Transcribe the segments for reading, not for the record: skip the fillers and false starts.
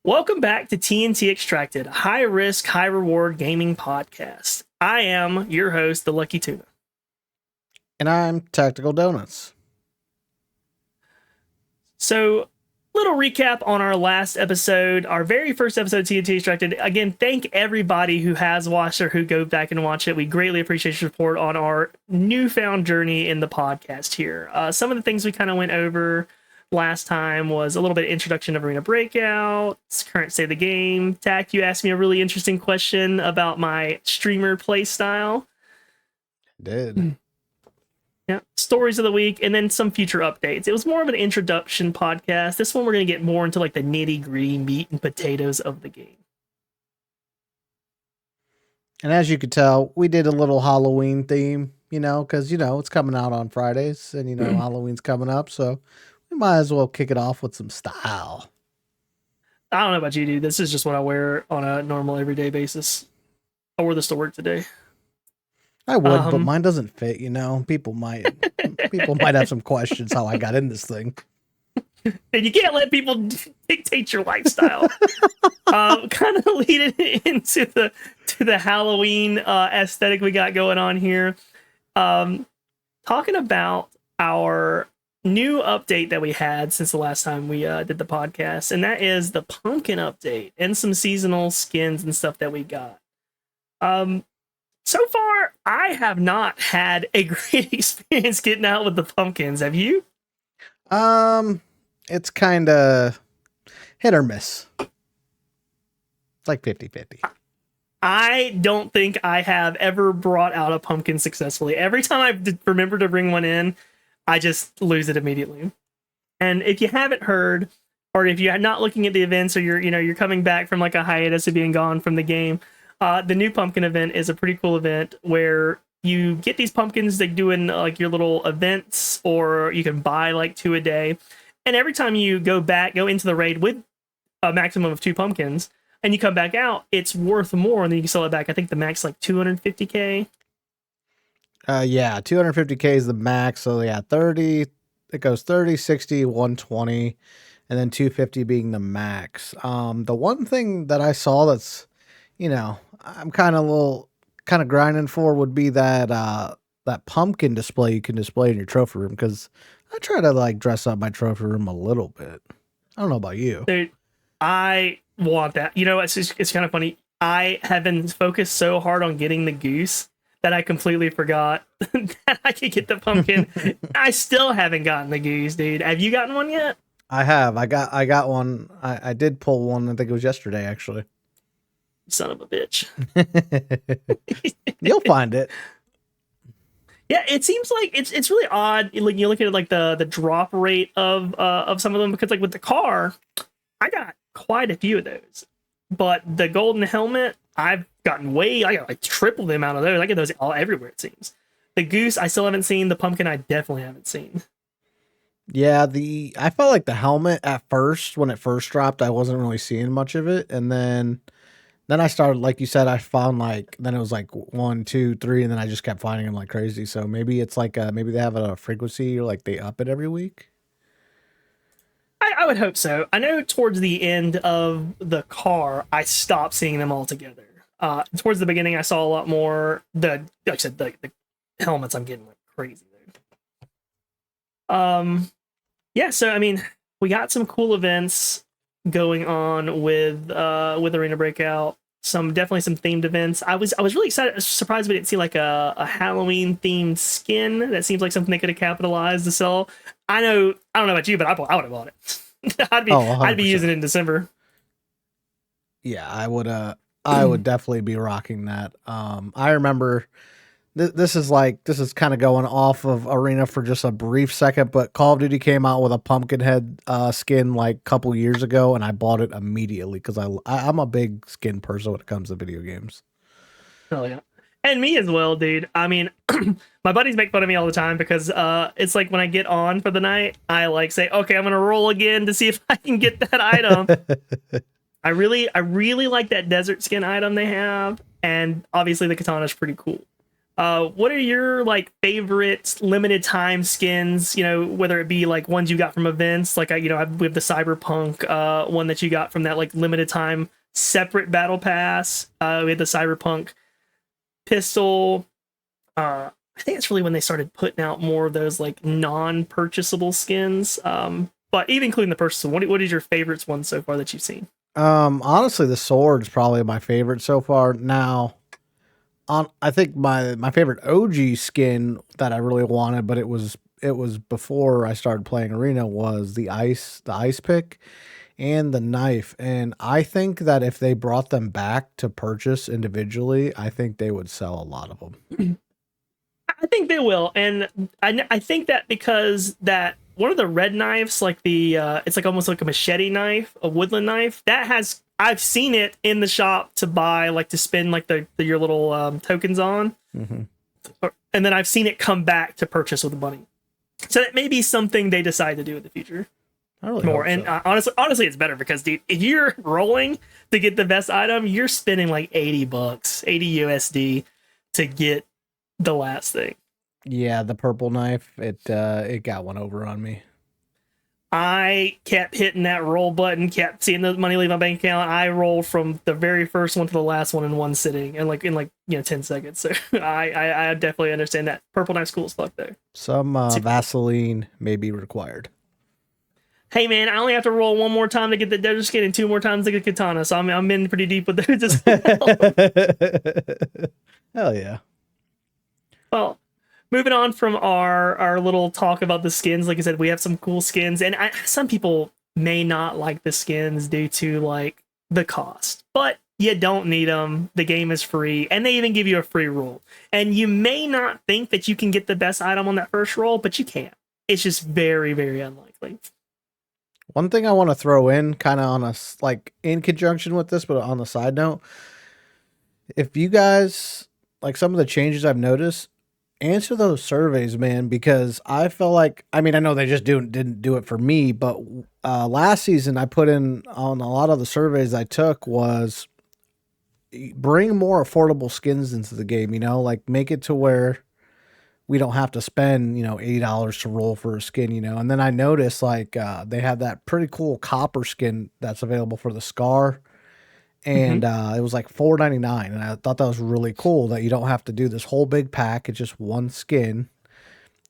Welcome back to TnT Extracted, high risk, high reward gaming podcast. I am your host, the Lucky Tuna. And I'm Tactical Donuts. So, little recap on our last episode, our very first episode of TnT Extracted. Again, thank everybody who has watched or who go back and watch it. We greatly appreciate your support on our newfound journey in the podcast here. Some of the things we kind of went over last time was a little bit of introduction of Arena Breakout, current state of the game. Tac, you asked me a really interesting question about my streamer play style. Did. Yeah, stories of the week, and then some future updates. It was more of an introduction podcast. This one we're going to get more into like the nitty gritty meat and potatoes of the game. And as you could tell, we did a little Halloween theme, because, it's coming out on Fridays and, Halloween's coming up. So we might as well kick it off with some style. I don't know about you, dude. This is just what I wear on a normal everyday basis. I wore this to work today. I would, but mine doesn't fit, People might have some questions how I got in this thing. And you can't let people dictate your lifestyle. Kind of leading into the Halloween aesthetic we got going on here. Talking about our new update that we had since the last time we did the podcast, and that is the pumpkin update and some seasonal skins and stuff that we got. So far, I have not had a great experience getting out with the pumpkins. Have you? It's kind of hit or miss. It's like 50-50. I don't think I have ever brought out a pumpkin successfully. Every time I remember to bring one in, I just lose it immediately. And if you haven't heard, or if you're not looking at the events, or you're coming back from like a hiatus of being gone from the game, the new pumpkin event is a pretty cool event where you get these pumpkins that do in like your little events, or you can buy like 2 a day. And every time you go into the raid with a maximum of 2 pumpkins, and you come back out, it's worth more, and then you can sell it back. I think the max like 250k. Yeah, 250k is the max. So yeah, 30. It goes 30, 60, 120, and then 250 being the max. The one thing that I saw that's, I'm kind of grinding for would be that pumpkin display you can display in your trophy room, because I try to like dress up my trophy room a little bit. I don't know about you. Dude, I want that. It's kind of funny. I have been focused so hard on getting the goose that I completely forgot that I could get the pumpkin. I still haven't gotten the goose, dude. Have you gotten one yet? I have. I got one. I did pull one. I think it was yesterday, actually. Son of a bitch. You'll find it. Yeah, it seems like it's really odd. Like you look at like the drop rate of some of them, because like with the car, I got quite a few of those. But the golden helmet, I got like triple the amount of those. I get those all everywhere, it seems. The goose, I still haven't seen. The pumpkin, I definitely haven't seen. Yeah, I felt like the helmet at first, when it first dropped, I wasn't really seeing much of it, and then I started, like you said, I found then it was like 1, 2, 3, and then I just kept finding them like crazy. So maybe it's like maybe they have a frequency, or like they up it every week. I would hope so. I know towards the end of the car, I stopped seeing them altogether. Towards the beginning, I saw a lot more. Like I said, the helmets I'm getting like crazy there. Yeah. So I mean, we got some cool events going on with Arena Breakout. Definitely some themed events. I was really surprised we didn't see like a Halloween themed skin. That seems like something they could have capitalized to sell. I don't know about you, but I would have bought it. I'd be using it in December. Yeah, I would definitely be rocking that. I remember this is kind of going off of Arena for just a brief second, but Call of Duty came out with a Pumpkinhead skin like a couple years ago, and I bought it immediately because I'm a big skin person when it comes to video games. Oh yeah. And me as well, dude. I mean, my buddies make fun of me all the time because it's like when I get on for the night, I like say, okay, I'm gonna roll again to see if I can get that item. I really like that desert skin item they have, and obviously the katana is pretty cool. What are your like favorite limited time skins? You know, whether it be like ones you got from events, like we have the Cyberpunk one that you got from that like limited time separate battle pass. We had the Cyberpunk pistol. I think it's really when they started putting out more of those like non-purchasable skins. But even including the purchasable, what is your favorites one so far that you've seen? Honestly, the sword's probably my favorite so far. Now, I think my favorite OG skin that I really wanted, but it was before I started playing Arena, was the ice pick and the knife. And I think that if they brought them back to purchase individually, I think they would sell a lot of them. I think they will, and I think that because that one of the red knives, like it's like almost like a machete knife, a woodland knife, that has I've seen it in the shop to buy, like to spend like your little tokens on, Hmm. and then I've seen it come back to purchase with the money. So that may be something they decide to do in the future I really more. hope And so. honestly, it's better because dude, if you're rolling to get the best item, you're spending like $80, 80 USD to get the last thing. Yeah, the purple knife, it got one over on me. I kept hitting that roll button, kept seeing the money leave my bank account. I rolled from the very first one to the last one in one sitting, and like in 10 seconds. So I definitely understand that. Purple knife's cool as fuck though. Some Vaseline may be required. Hey man, I only have to roll one more time to get the desert skin and two more times to get katana, so I'm in pretty deep with those as well. Hell yeah. Well, moving on from our little talk about the skins, like I said, we have some cool skins, and some people may not like the skins due to like the cost, but you don't need them. The game is free, and they even give you a free roll. And you may not think that you can get the best item on that first roll, but you can. It's just very, very unlikely. One thing I want to throw in, kind of on like in conjunction with this, but on the side note, if you guys like some of the changes I've noticed, answer those surveys, man, because I felt like, I mean, I know they just didn't do it for me, but last season I put in on a lot of the surveys I took was bring more affordable skins into the game, like make it to where we don't have to spend, $80 to roll for a skin, And then I noticed like they have that pretty cool copper skin that's available for the Scar, Hmm. and it was like $4.99, and I thought that was really cool that you don't have to do this whole big pack. It's just one skin.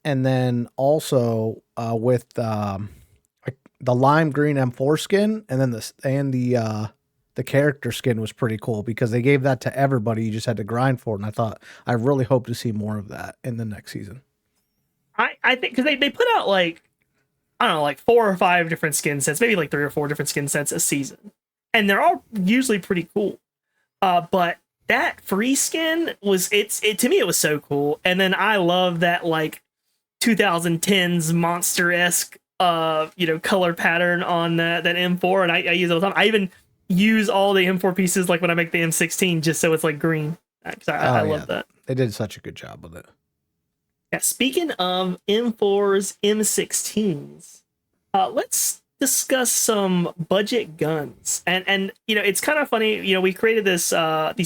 And then also with like the lime green M4 skin, and then the character skin was pretty cool because they gave that to everybody. You just had to grind for it, and I really hope to see more of that in the next season. I think because they put out like I don't know, like 4 or 5 different skin sets, maybe like 3 or 4 different skin sets a season, and they're all usually pretty cool. But that free skin was it to me it was so cool, and then I love that like 2010s monster esque color pattern on that M4, and I use it all the time. I even use all the M4 pieces like when I make the M16 just so it's like green. 'Cause I Oh yeah, love that. they did such a good job with it. Yeah, speaking of M4s, M16s, let's discuss some budget guns. And it's kind of funny. We created these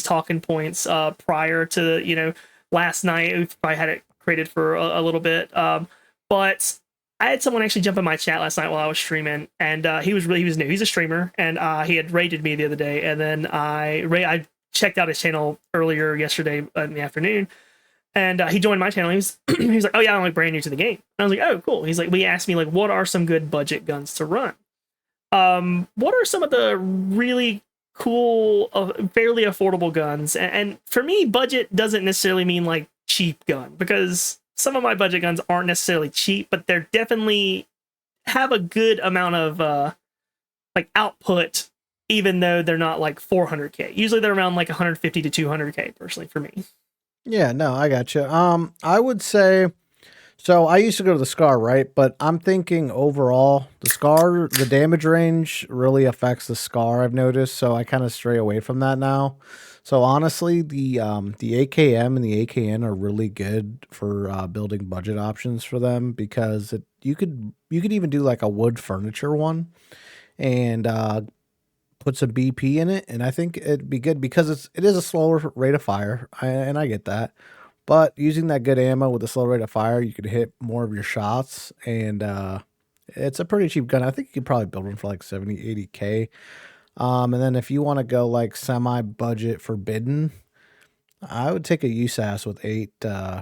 talking points prior to last night. I had it created for a little bit, but I had someone actually jump in my chat last night while I was streaming, and he was new. He's a streamer, and he had raided me the other day, and then I checked out his channel earlier yesterday in the afternoon, and he joined my channel. He was like, "Oh yeah, I'm like brand new to the game." And I was like, "Oh cool." He's like, "We asked me like, what are some good budget guns to run? What are some of the really cool, fairly affordable guns?" And for me, budget doesn't necessarily mean like cheap gun because some of my budget guns aren't necessarily cheap, but they're definitely have a good amount of like output, even though they're not like 400k. Usually they're around like 150 to 200k personally for me. Yeah, no, I got you. I would say so. I used to go to the Scar, right? But I'm thinking overall, the Scar, the damage range really affects the Scar. I've noticed, so I kind of stray away from that now. So honestly, the AKM and the AKN are really good for building budget options for them because you could even do like a wood furniture one and put some BP in it, and I think it'd be good because it is a slower rate of fire, and I get that. But using that good ammo with a slow rate of fire, you could hit more of your shots, and it's a pretty cheap gun. I think you could probably build one for like 70, 80K. And then if you want to go like semi-budget forbidden, I would take a USAS with the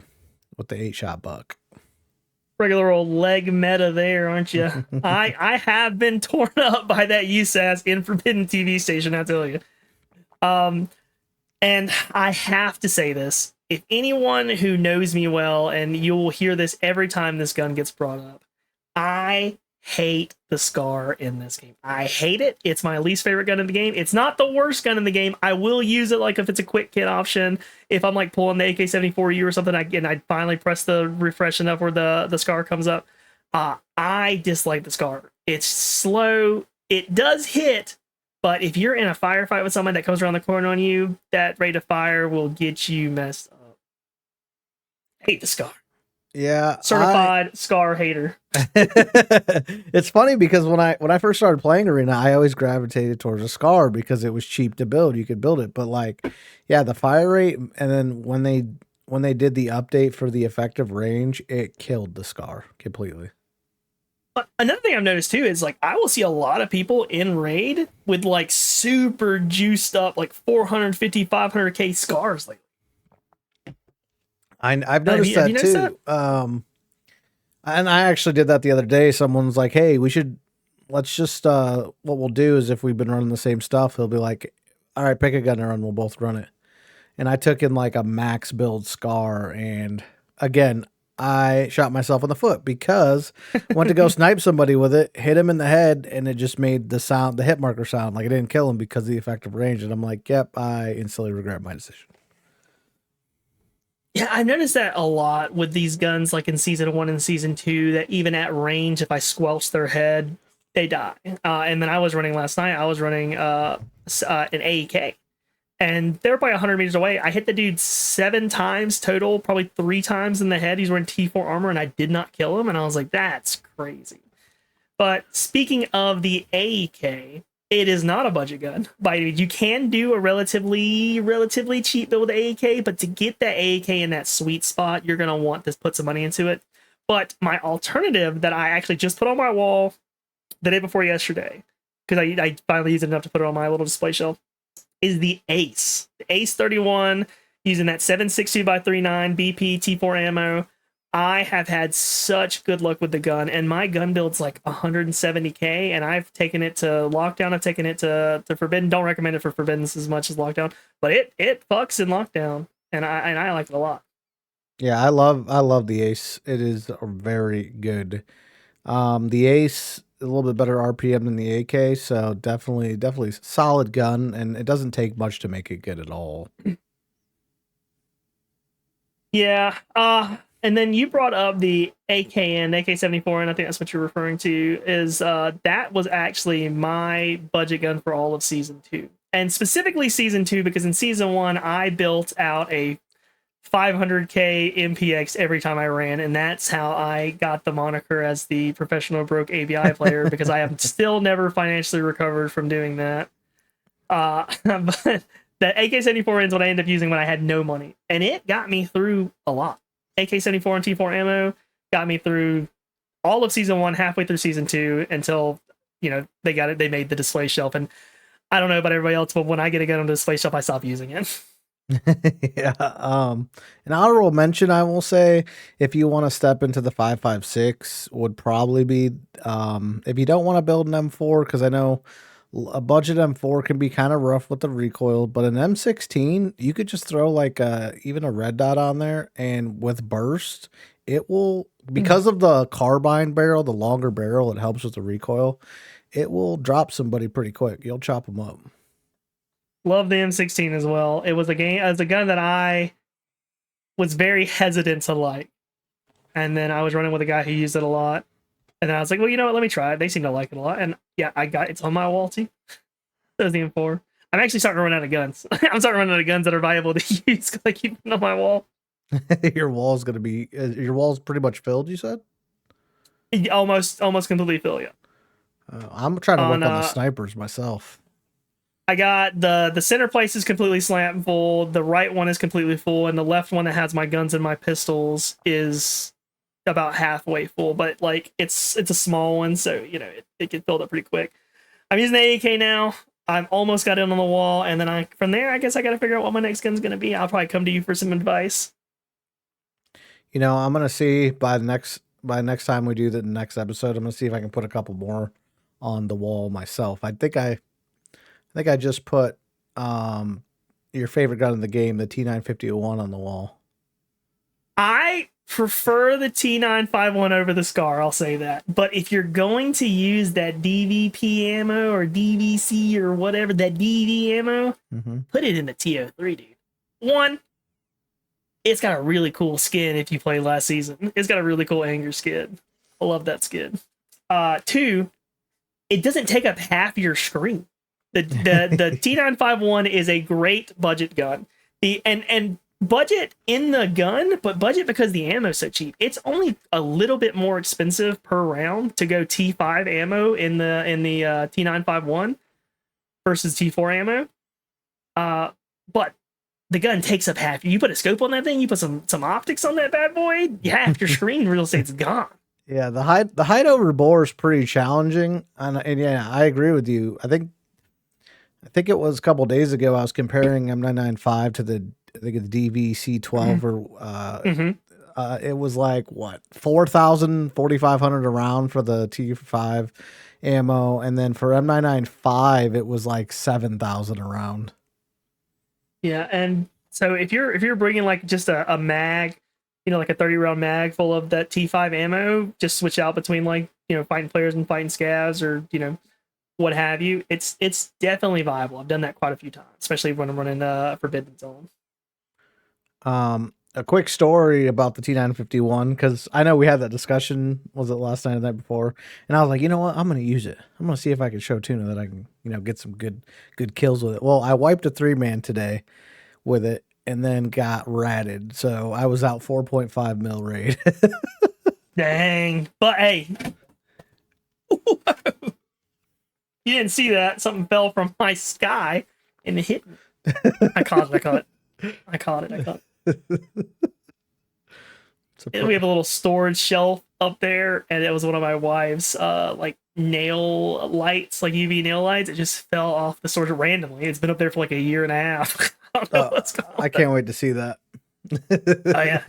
8-shot buck. Regular old leg meta there, aren't you? I have been torn up by that USAS in Forbidden TV station, I tell you. And I have to say this. If anyone who knows me well, and you'll hear this every time this gun gets brought up, I hate the SCAR in this game. I hate it. It's my least favorite gun in the game. It's not the worst gun in the game. I will use it like if it's a quick kit option. If I'm like pulling the AK-74U or something, I finally press the refresh enough where the SCAR comes up. I dislike the SCAR. It's slow. It does hit, but if you're in a firefight with someone that comes around the corner on you, that rate of fire will get you messed up. Hate the SCAR. Yeah, Certified SCAR hater. It's funny because when I first started playing Arena, I always gravitated towards a SCAR because it was cheap to build. You could build it, but like, yeah, the fire rate, and then when they did the update for the effective range, it killed the SCAR completely. Another thing I've noticed too is like I will see a lot of people in raid with like super juiced up like 450 500k scars. Like I've noticed have you that noticed too. And I actually did that the other day. Someone's like, "Hey, let's just what we'll do is if we've been running the same stuff, he'll be like, all right, pick a gun and run. We'll both run it." And I took in like a max build SCAR, and again, I shot myself in the foot because went to go snipe somebody with it, hit him in the head, and it just made the hit marker sound like it didn't kill him because of the effective range. And I'm like, "Yep, I instantly regret my decision." yeah, I noticed that a lot with these guns, like in season 1 and season 2, that even at range, if I squelch their head, they die. And then I was running last night. I was running an AEK. And they were probably 100 meters away. I hit the dude 7 times total, probably 3 times in the head. He's wearing T4 armor, and I did not kill him. And I was like, that's crazy. But speaking of the AEK, it is not a budget gun. You can do a relatively cheap build AEK, but to get that AEK in that sweet spot, you're gonna want to put some money into it. But my alternative that I actually just put on my wall the day before yesterday, because I finally used it enough to put it on my little display shelf, is the Ace. The Ace 31, using that 7.62x39 BP T4 ammo. I have had such good luck with the gun, and my gun build's like 170k, and I've taken it to Lockdown, I've taken it to Forbidden. Don't recommend it for Forbidden as much as Lockdown, but it fucks in Lockdown, and I like it a lot. Yeah, I love the Ace. It is very good. The Ace a little bit better RPM than the AK, so definitely solid gun, and it doesn't take much to make it good at all. Yeah, and then you brought up the AKN, AK-74, and I think that's what you're referring to, is that was actually my budget gun for all of Season 2. And specifically Season 2, because in Season 1, I built out a 500k MPX every time I ran, and that's how I got the moniker as the professional broke ABI player, because I have still never financially recovered from doing that. But that AK-74 is what I ended up using when I had no money, and it got me through a lot. AK-74 and T4 ammo got me through all of Season 1, halfway through Season 2, until, they made the display shelf. And I don't know about everybody else, but when I get a gun on the display shelf, I stop using it. Yeah. An honorable mention, I will say, if you want to step into the 5.56, would probably be if you don't want to build an M4, because I know a budget M4 can be kind of rough with the recoil, but an M16, you could just throw like even a red dot on there, and with burst, it will, because of the carbine barrel, the longer barrel, it helps with the recoil. It will drop somebody pretty quick. You'll chop them up. Love the M16 as well. It was a gun that I was very hesitant to like, and then I was running with a guy who used it a lot, and then I was like, well, you know what? Let me try it. They seem to like it a lot, and yeah, it's on my wall too. There's the M4. I'm actually starting to run out of guns. I'm starting to run out of guns that are viable to use because I keep them on my wall. Your wall's pretty much filled, you said? Almost completely fill, yeah. I'm trying to work on the snipers myself. I got the center place is completely slant full, the right one is completely full, and the left one that has my guns and my pistols is about halfway full. But like it's a small one, so it can fill up pretty quick. I'm using the AK now. I've almost got it on the wall, and then from there I guess I got to figure out what my next gun's gonna be. I'll probably come to you for some advice. I'm gonna see by next time we do the next episode. I'm gonna see if I can put a couple more on the wall myself. I think I just put your favorite gun in the game, the T950-01, on the wall. I prefer the T951 over the Scar, I'll say that. But if you're going to use that DVP ammo or DVC or whatever, that DV ammo, put it in the TO3, dude. One, it's got a really cool skin if you played last season. It's got a really cool anger skin. I love that skin. Two, it doesn't take up half your screen. The T951 is a great budget gun. And budget in the gun, but budget because the ammo's so cheap. It's only a little bit more expensive per round to go T5 ammo in the T951 versus T4 ammo. But the gun takes up half. You put a scope on that thing, you put some optics on that bad boy, half your screen real estate's gone. Yeah, the height over bore is pretty challenging, and yeah, I agree with you. I think it was a couple days ago I was comparing M995 to the DVC12 or it was like what 4,000, 4,500 a round for the T5 ammo, and then for M995 it was like 7,000 a round. Yeah, and so if you're bringing like just a mag, like a 30 round mag full of that T5 ammo, just switch out between like fighting players and fighting scavs or what have you. It's definitely viable. I've done that quite a few times, especially when I'm running Forbidden Zone. A quick story about the T951, because I know we had that discussion, was it last night or the night before? And I was like, you know what? I'm going to use it. I'm going to see if I can show Tuna that I can, get some good kills with it. Well, I wiped a 3-man today with it and then got ratted. So I was out 4.5 mil raid. Dang. But hey, you didn't see that. Something fell from my sky and it hit me. I caught it. We have a little storage shelf up there, and it was one of my wife's like nail lights, like UV nail lights. It just fell off the storage randomly. It's been up there for like a year and a half. I don't know what's going on. I can't wait to see that. Oh yeah.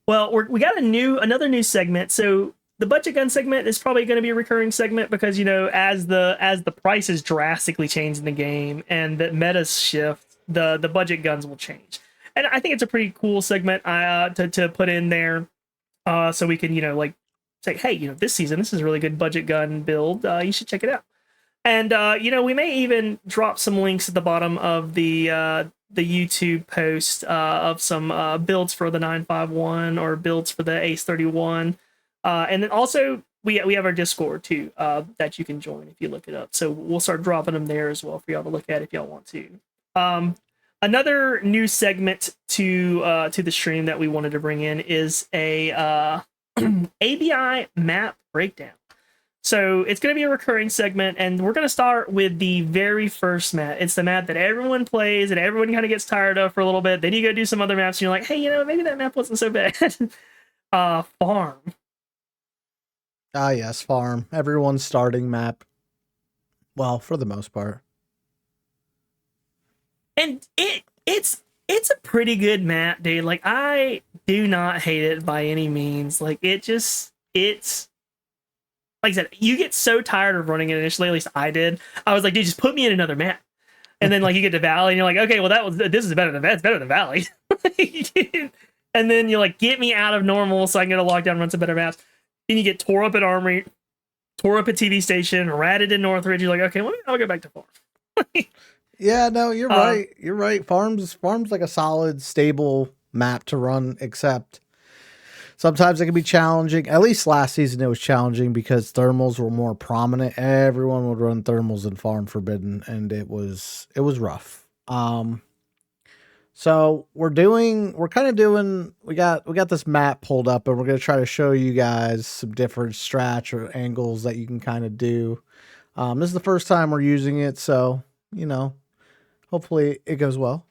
Well, we got another new segment. So the budget gun segment is probably going to be a recurring segment because as the prices drastically change in the game and the metas shift, the budget guns will change. And I think it's a pretty cool segment to put in there, so we can like say, hey, this season this is a really good budget gun build. You should check it out. And we may even drop some links at the bottom of the YouTube post of some builds for the 951 or builds for the Ace 31. And then also we have our Discord too that you can join if you look it up. So we'll start dropping them there as well for y'all to look at if y'all want to. Another new segment to the stream that we wanted to bring in is a ABI map breakdown. So it's going to be a recurring segment, and we're going to start with the very first map. It's the map that everyone plays and everyone kind of gets tired of for a little bit. Then you go do some other maps, and you're like, hey, maybe that map wasn't so bad. Farm. Ah, yes, farm. Everyone's starting map. Well, for the most part. And it's a pretty good map, dude. Like, I do not hate it by any means. Like, it's like I said, you get so tired of running it initially. At least I did. I was like, dude, just put me in another map. And then like you get to Valley, and you're like, okay, well this is better than that. It's better than Valley. And then you're like, get me out of normal so I can get a lockdown, run some better maps. Then you get tore up at Armory, tore up at TV Station, ratted in Northridge. You're like, okay, I'll go back to farm. Yeah, no, you're right. You're right. Farm's like a solid, stable map to run, except sometimes it can be challenging. At least last season it was challenging because thermals were more prominent. Everyone would run thermals in Farm Forbidden, and it was rough. So we got this map pulled up, and we're gonna try to show you guys some different strats or angles that you can kind of do. This is the first time we're using it, so you know, hopefully it goes well.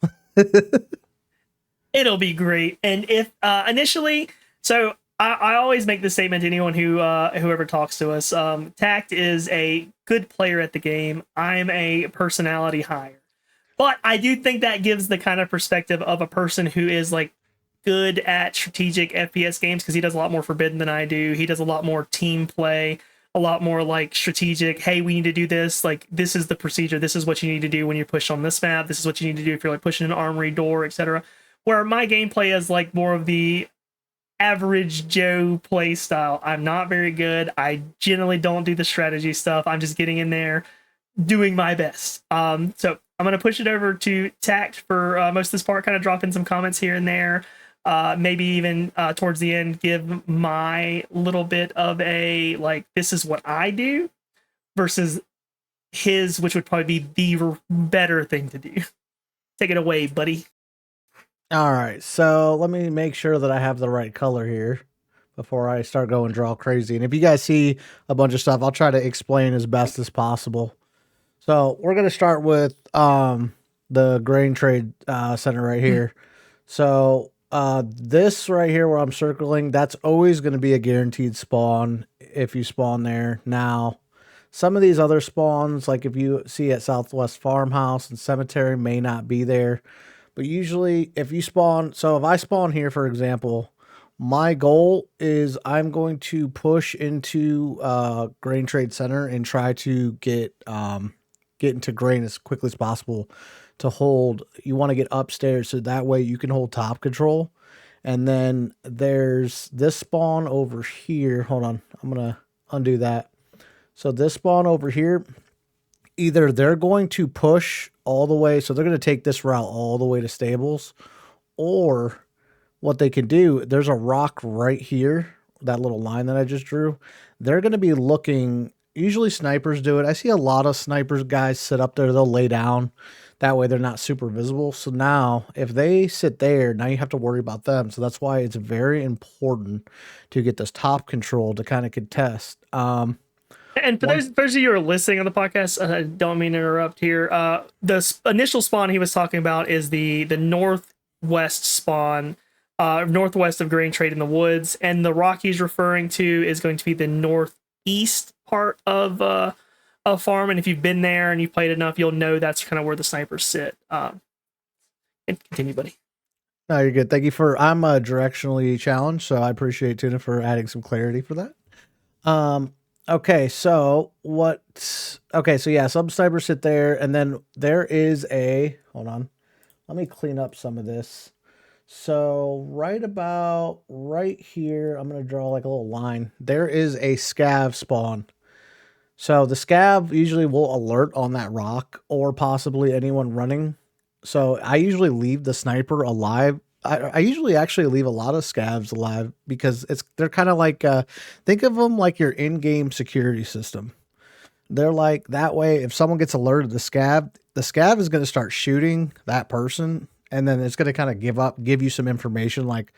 It'll be great. And if initially, so I always make the statement to anyone whoever talks to us. Tact is a good player at the game. I'm a personality hire, but I do think that gives the kind of perspective of a person who is like good at strategic FPS games because he does a lot more Forbidden than I do. He does a lot more team play, a lot more like strategic. Hey, we need to do this. Like this is the procedure. This is what you need to do when you push on this map. This is what you need to do if you're like pushing an armory door, etc. Where my gameplay is like more of the average Joe play style. I'm not very good. I generally don't do the strategy stuff. I'm just getting in there, doing my best. So I'm gonna push it over to Tact for most of this part. Kind of drop in some comments here and there. Maybe even towards the end, give my little bit of a like, this is what I do versus his, which would probably be the better thing to do. Take it away, buddy. All right, so let me make sure that I have the right color here before I start going draw crazy. And if you guys see a bunch of stuff, I'll try to explain as best as possible. So we're gonna start with the grain trade center right here. So this right here where I'm circling, that's always going to be a guaranteed spawn if you spawn there. Now, some of these other spawns, like if you see at Southwest Farmhouse and Cemetery, may not be there. But usually if you spawn, so if I spawn here, for example, my goal is I'm going to push into Grain Trade Center and try to get into grain as quickly as possible to hold. You want to get upstairs so that way you can hold top control. And then there's this spawn over here. Hold on, I'm going to undo that. So this spawn over here, either they're going to push all the way, so they're going to take this route all the way to stables, or what they can do, there's a rock right here, that little line that I just drew. They're going to be looking, usually snipers do it. I see a lot of snipers guys sit up there, they'll lay down. That way they're not super visible. So now if they sit there, now you have to worry about them. So that's why it's very important to get this top control to kind of contest. And for those of you who are listening on the podcast, don't mean to interrupt here. The initial spawn he was talking about is the northwest spawn, northwest of Grain Trade in the Woods, and the rock he's referring to is going to be the northeast part of a farm. And if you've been there and you've played enough, you'll know that's kind of where the snipers sit. And continue, buddy. No, you're good. Thank you for. I'm directionally challenged, so I appreciate Tuna for adding some clarity for that. Okay, so what? Okay, so yeah, some snipers sit there, and then there is a. Hold on, let me clean up some of this. So right about right here, I'm gonna draw like a little line. There is a scav spawn. So the scav usually will alert on that rock or possibly anyone running. So I usually leave the sniper alive. I usually actually leave a lot of scavs alive because they're kind of like think of them like your in-game security system. They're like that way. If someone gets alerted, the scav is going to start shooting that person, and then it's going to kind of give you some information. Like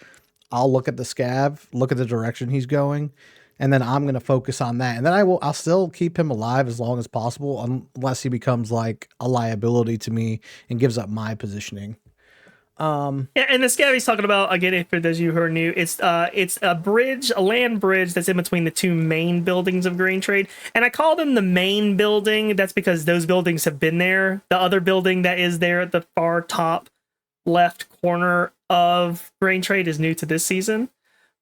I'll look at the scav, look at the direction he's going, and then I'm going to focus on that. And then I'll still keep him alive as long as possible, unless he becomes like a liability to me and gives up my positioning. Yeah, and the scav he's talking about, again, for those of you who are new, it's a bridge, a land bridge that's in between the two main buildings of Grain Trade. And I call them the main building. That's because those buildings have been there. The other building that is there at the far top left corner of Grain Trade is new to this season.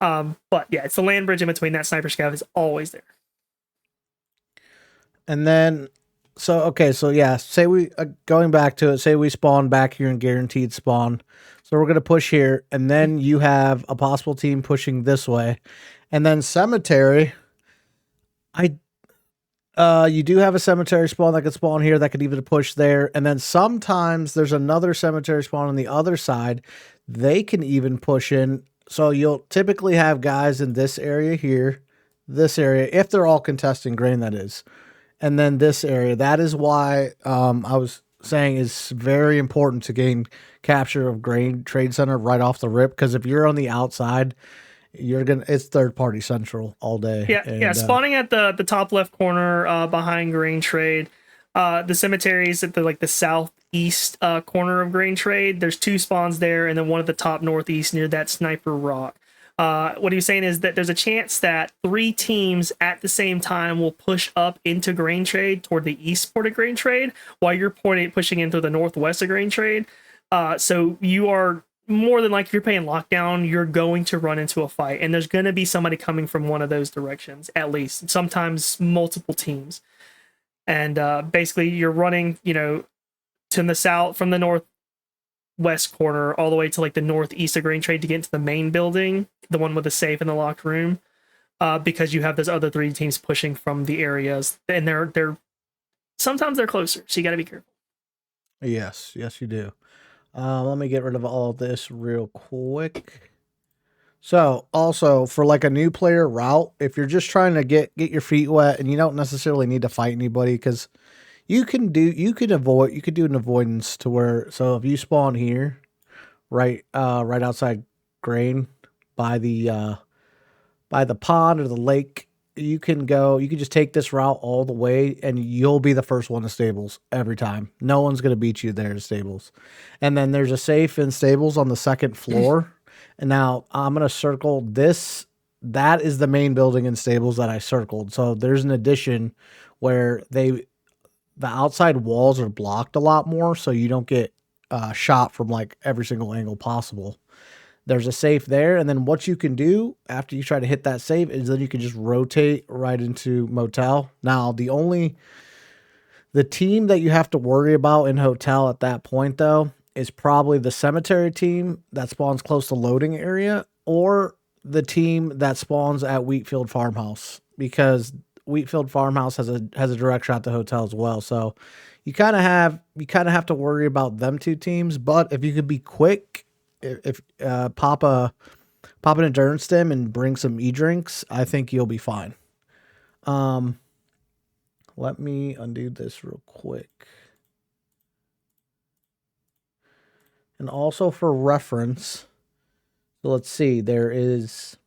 But yeah, it's the land bridge in between. That sniper scav is always there. And then, so yeah, say we going back to it. Say we spawn back here in guaranteed spawn. So we're gonna push here, and then you have a possible team pushing this way, and then cemetery. You do have a cemetery spawn that could spawn here, that could even push there, and then sometimes there's another cemetery spawn on the other side. They can even push in. So you'll typically have guys in this area here, this area, if they're all contesting grain, that is. And then this area. That is why I was saying it's very important to gain capture of Grain Trade Center right off the rip. Because if you're on the outside, it's third party central all day. Yeah, And spawning at the top left corner behind Grain Trade. The cemeteries at the like the southeast corner of Grain Trade. There's two spawns there, and then one at the top northeast near that Sniper Rock. What he was saying is that there's a chance that three teams at the same time will push up into Grain Trade toward the east port of Grain Trade, while you're pushing into the northwest of Grain Trade. So you are more than like if you're playing lockdown, you're going to run into a fight, and there's going to be somebody coming from one of those directions at least. Sometimes multiple teams, and basically you're running, to the south from the northwest corner all the way to like the northeast of Grain Trade to get into the main building, the one with the safe and the locked room, because you have those other three teams pushing from the areas, and they're sometimes they're closer, so you got to be careful. yes, yes, you do. Let me get rid of all this real quick. So, also for like a new player route, if you're just trying to get your feet wet and you don't necessarily need to fight anybody, because you could do an avoidance to where, so if you spawn here, right outside Grain, by the pond or the lake, you can just take this route all the way and you'll be the first one to stables every time. No one's going to beat you there to stables. And then there's a safe in stables on the second floor. And now I'm going to circle this. That is the main building in stables that I circled. So there's an addition where the outside walls are blocked a lot more, so you don't get shot from like every single angle possible. There's a safe there, and then what you can do after you try to hit that safe is then you can just rotate right into motel. Now, the team that you have to worry about in hotel at that point though is probably the cemetery team that spawns close to loading area, or the team that spawns at Wheatfield Farmhouse, because Wheatfield Farmhouse has a direct shot to hotel as well. So you kind of have to worry about them two teams. But if you could be quick, if pop an endurance stem and bring some e-drinks, I think you'll be fine. Let me undo this real quick. And also for reference, so let's see, there is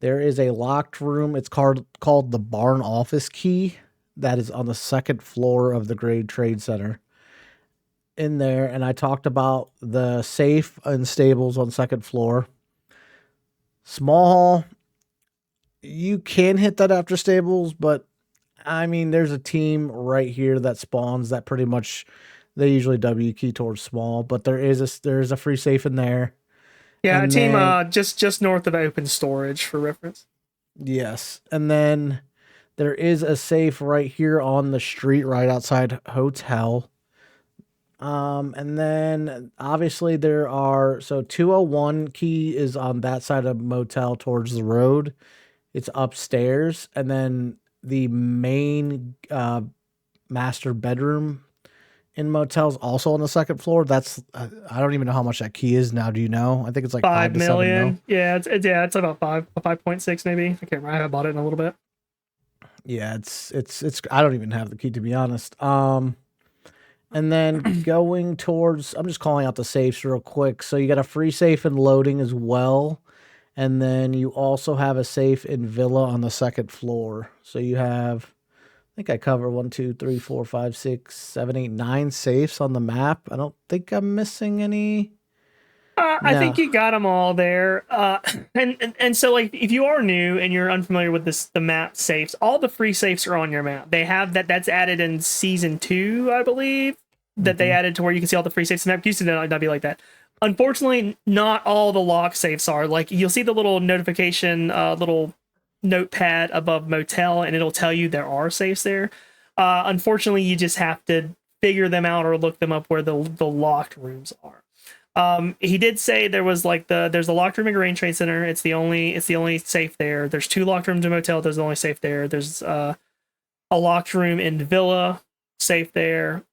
a locked room. It's called the Barn Office Key, that is on the second floor of the Grain Trade Center. In there, and I talked about the safe and stables on second floor. Small hall, you can hit that after stables, but I mean, there's a team right here that spawns that pretty much they usually W key towards small, but there is a free safe in there. Yeah, And a team then, just north of open storage for reference. yes, and then there is a safe right here on the street, right outside hotel. And then obviously there are, so 201 key is on that side of motel towards the road. It's upstairs, and then the main master bedroom in motels also on the second floor. That's I don't even know how much that key is now. Do you know? I think it's like 5 5 to 7 mil. million. Yeah, it's about 5.6 maybe. I can't remember. I haven't bought it in a little bit. Yeah, it's I don't even have the key, to be honest. And then going towards, I'm just calling out the safes real quick. So you got a free safe in loading as well. And then you also have a safe in Villa on the second floor. So you have, I think I cover 1, 2, 3, 4, 5, 6, 7, 8, 9 safes on the map. I don't think I'm missing any. I think No. you got them all there. And so like if you are new and you're unfamiliar with the map safes, all the free safes are on your map. They have that's added in season 2, I believe, that they added to where you can see all the free safes. And that used to not be like that. Unfortunately, not all the lock safes are. Like you'll see the little notification, little notepad above motel, and it'll tell you there are safes there. Unfortunately, you just have to figure them out or look them up where the locked rooms are. He did say there was like there's a locked room in Grain Trade Center. It's the only safe there. There's 2 locked rooms in motel. There's the only safe there. There's a locked room in Villa, safe there.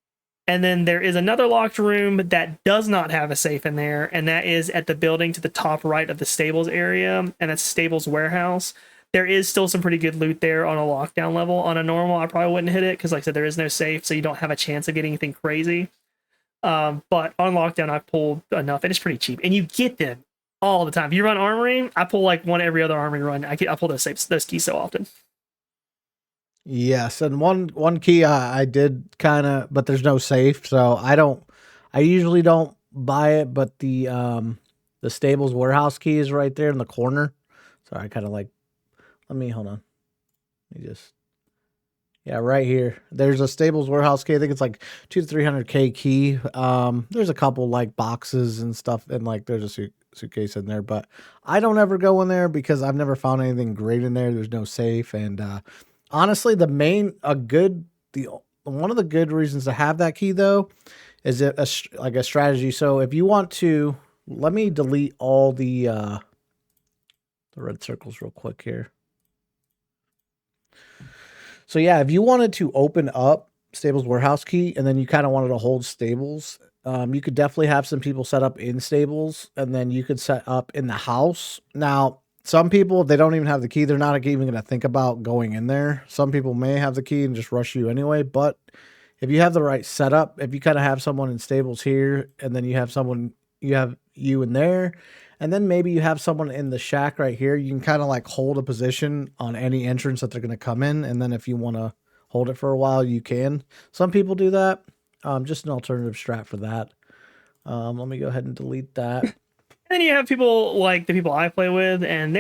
And then there is another locked room that does not have a safe in there, and that is at the building to the top right of the stables area, and that's Stables Warehouse. There is still some pretty good loot there on a lockdown level. On a normal, I probably wouldn't hit it because, like I said, there is no safe, so you don't have a chance of getting anything crazy. But on lockdown, I've pulled enough, and it's pretty cheap, and you get them all the time. If you run armory, I pull like one every other armory run. I pull those keys so often. Yes, and one key I did kind of, but there's no safe, so I usually don't buy it. But the stables warehouse key is right there in the corner, so I kind of like. Let me hold on. Let me just. Yeah, right here. There's a stables warehouse key. I think it's like 200 to 300K key. There's a couple like boxes and stuff, and like there's a suitcase in there, but I don't ever go in there because I've never found anything great in there. There's no safe, and honestly, one of the good reasons to have that key though is like a strategy. So if you want to, let me delete all the red circles real quick here. So yeah, if you wanted to open up Stables Warehouse Key and then you kind of wanted to hold Stables, you could definitely have some people set up in Stables and then you could set up in the house. Now, some people, if they don't even have the key, they're not even going to think about going in there. Some people may have the key and just rush you anyway. But if you have the right setup, if you kind of have someone in Stables here and then you have you in there, and then maybe you have someone in the shack right here. You can kind of like hold a position on any entrance that they're going to come in. And then if you want to hold it for a while, you can. Some people do that. Just an alternative strat for that. Let me go ahead and delete that. And then you have people like the people I play with, and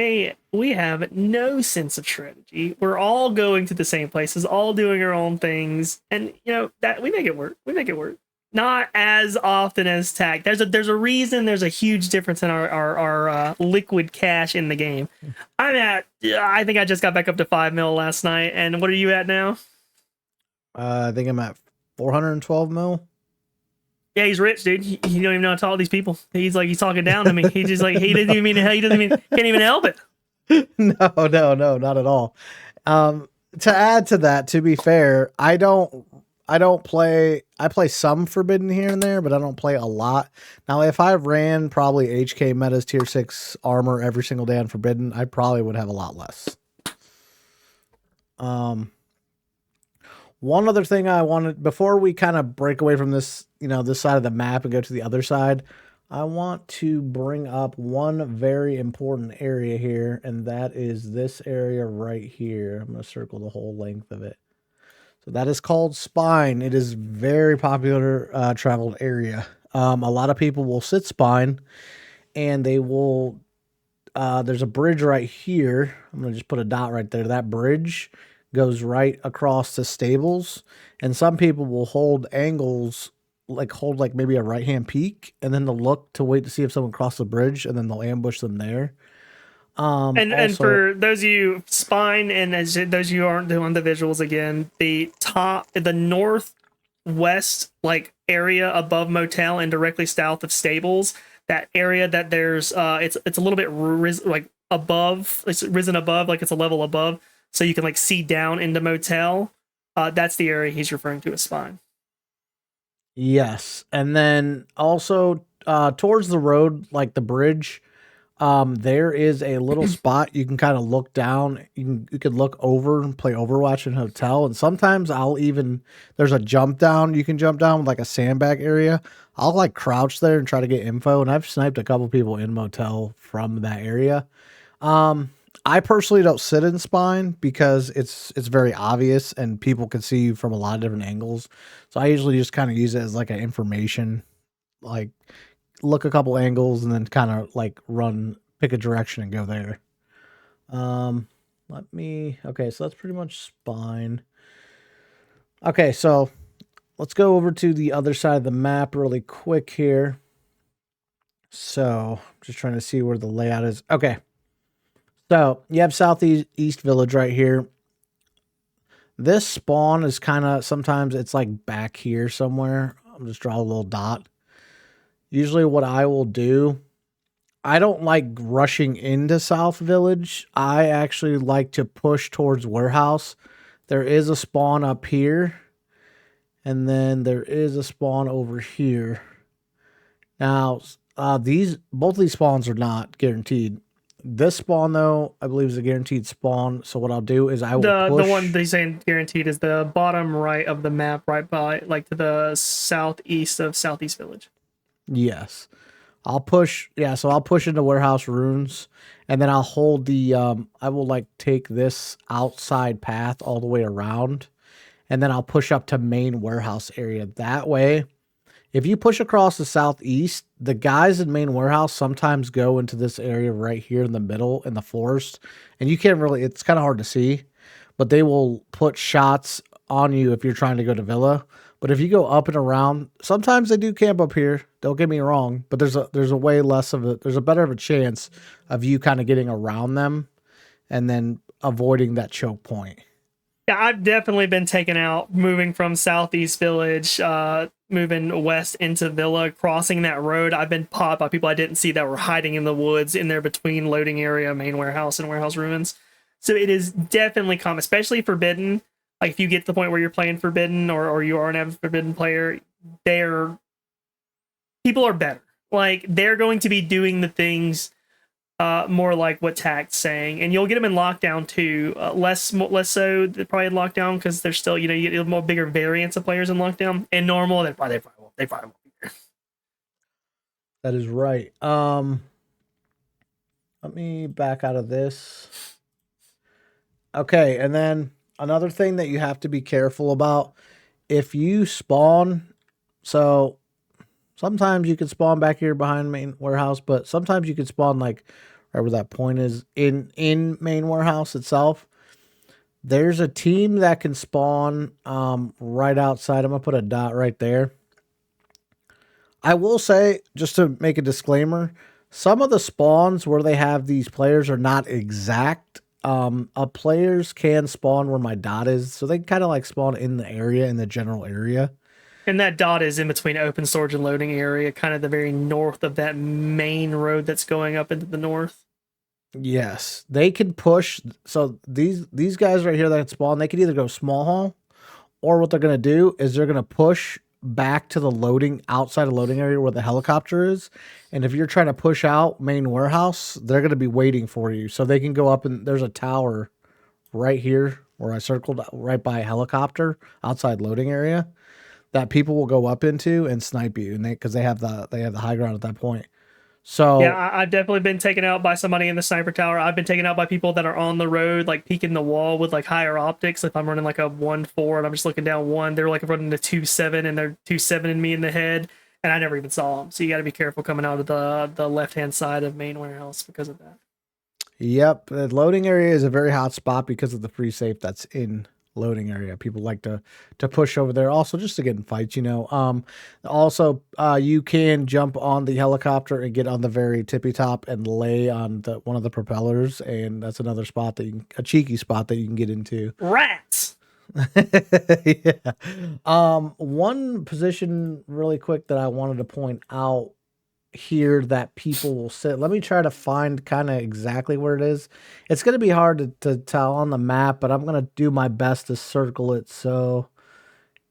we have no sense of strategy. We're all going to the same places, all doing our own things, and that we make it work. We make it work. Not as often as tag. There's a reason. There's a huge difference in our liquid cash in the game. I think I just got back up to 5 mil last night. And what are you at now? I think I'm at 412 mil. Yeah, he's rich, dude. He don't even know how to talk to these people. He's talking down to me. He just like he doesn't even mean can't even help it. No, not at all. To add to that, to be fair, I play some Forbidden here and there, but I don't play a lot. Now, if I ran probably HK metas tier 6 armor every single day on Forbidden, I probably would have a lot less. One other thing I wanted, before we kind of break away from this, this side of the map and go to the other side, I want to bring up one very important area here, and that is this area right here. I'm going to circle the whole length of it. So that is called Spine. It is very popular traveled area. A lot of people will sit Spine, and they will. There's a bridge right here. I'm gonna just put a dot right there. That bridge goes right across the stables, and some people will hold angles, hold maybe a right hand peek, and then they'll look to wait to see if someone crossed the bridge, and then they'll ambush them there. And for those of you Spine, and as those of you who aren't doing the visuals again, the northwest area above motel and directly south of stables, that area that there's it's a little bit above, it's risen above, it's a level above, so you can see down into motel. That's the area he's referring to as Spine. Yes, and then also towards the road, the bridge. There is a little spot you can kind of look down. You could look over and play Overwatch in hotel. And sometimes there's a jump down. You can jump down with a sandbag area. I'll crouch there and try to get info. And I've sniped a couple people in motel from that area. I personally don't sit in Spine because it's very obvious and people can see you from a lot of different angles. So I usually just kind of use it as an information, look a couple angles and then kind of pick a direction and go there. Okay, so that's pretty much Spine. Okay, so let's go over to the other side of the map really quick here. So just trying to see where the layout is. Okay, so you have Southeast Village right here. This spawn is kind of, sometimes it's back here somewhere. I'll just draw a little dot. Usually what I will do, I don't like rushing into South Village. I actually like to push towards Warehouse. There is a spawn up here. And then there is a spawn over here. Now, both these spawns are not guaranteed. This spawn, though, I believe is a guaranteed spawn. So what I'll do is I will push. The one they say guaranteed is the bottom right of the map, right by to the southeast of Southeast Village. Yes. I'll push, yeah, so I'll push into warehouse runes, and then I'll hold the I will like take this outside path all the way around, and then I'll push up to main warehouse area. That way, if you push across the southeast, the guys in main warehouse sometimes go into this area right here in the middle in the forest, and you can't really, it's kind of hard to see, but they will put shots on you if you're trying to go to Villa. But if you go up and around, sometimes they do camp up here. Don't get me wrong, but there's a way less of a there's a better of a chance of you kind of getting around them and then avoiding that choke point. Yeah, I've definitely been taken out moving from Southeast Village, moving west into Villa, crossing that road. I've been popped by people I didn't see that were hiding in the woods in there between loading area, main warehouse, and warehouse ruins. So it is definitely common, especially Forbidden. Like if you get to the point where you're playing Forbidden or you are an avid Forbidden player, they're people are better. Like they're going to be doing the things more like what Tact's saying, and you'll get them in lockdown too. Less so probably in lockdown because there's still you get a more bigger variance of players in lockdown. And normal, they probably won't be there. That is right. Let me back out of this. Okay, and then another thing that you have to be careful about if you spawn, so sometimes you can spawn back here behind main warehouse, but sometimes you can spawn like right where that point is in main warehouse itself. There's a team that can spawn right outside. I'm gonna put a dot right there. I will say, just to make a disclaimer, some of the spawns where they have these players are not exact. Players can spawn where my dot is, so they kind of like spawn in the area, in the general area. And that dot is in between open storage and loading area, kind of the very north of that main road that's going up into the north. Yes, they can push. So these guys right here that spawn, they can either go small haul, or what they're gonna do is they're gonna push back to the loading outside of loading area where the helicopter is. And if you're trying to push out main warehouse, they're gonna be waiting for you. So they can go up and there's a tower right here where I circled right by a helicopter outside loading area that people will go up into and snipe you, and because they have the high ground at that point. Yeah, So I've definitely been taken out by somebody in the sniper tower. I've been taken out by people that are on the road, like peeking the wall with like higher optics. If I'm running like a 1-4 and I'm just looking down one, they're like running a 2-7 and they're 2-7ing me in the head, and I never even saw them. So you got to be careful coming out of the left hand side of main warehouse because of that. yep, the loading area is a very hot spot because of the free safe that's in loading area. People like to push over there also just to get in fights, you know. Also you can jump on the helicopter and get on the very tippy top and lay on the one of the propellers, and that's another spot that a cheeky spot that you can get into. Rats. Yeah. One position really quick that I wanted to point out here that people will sit. Let me try to find kind of exactly where it is. It's going to be hard to tell on the map, but I'm going to do my best to circle it. So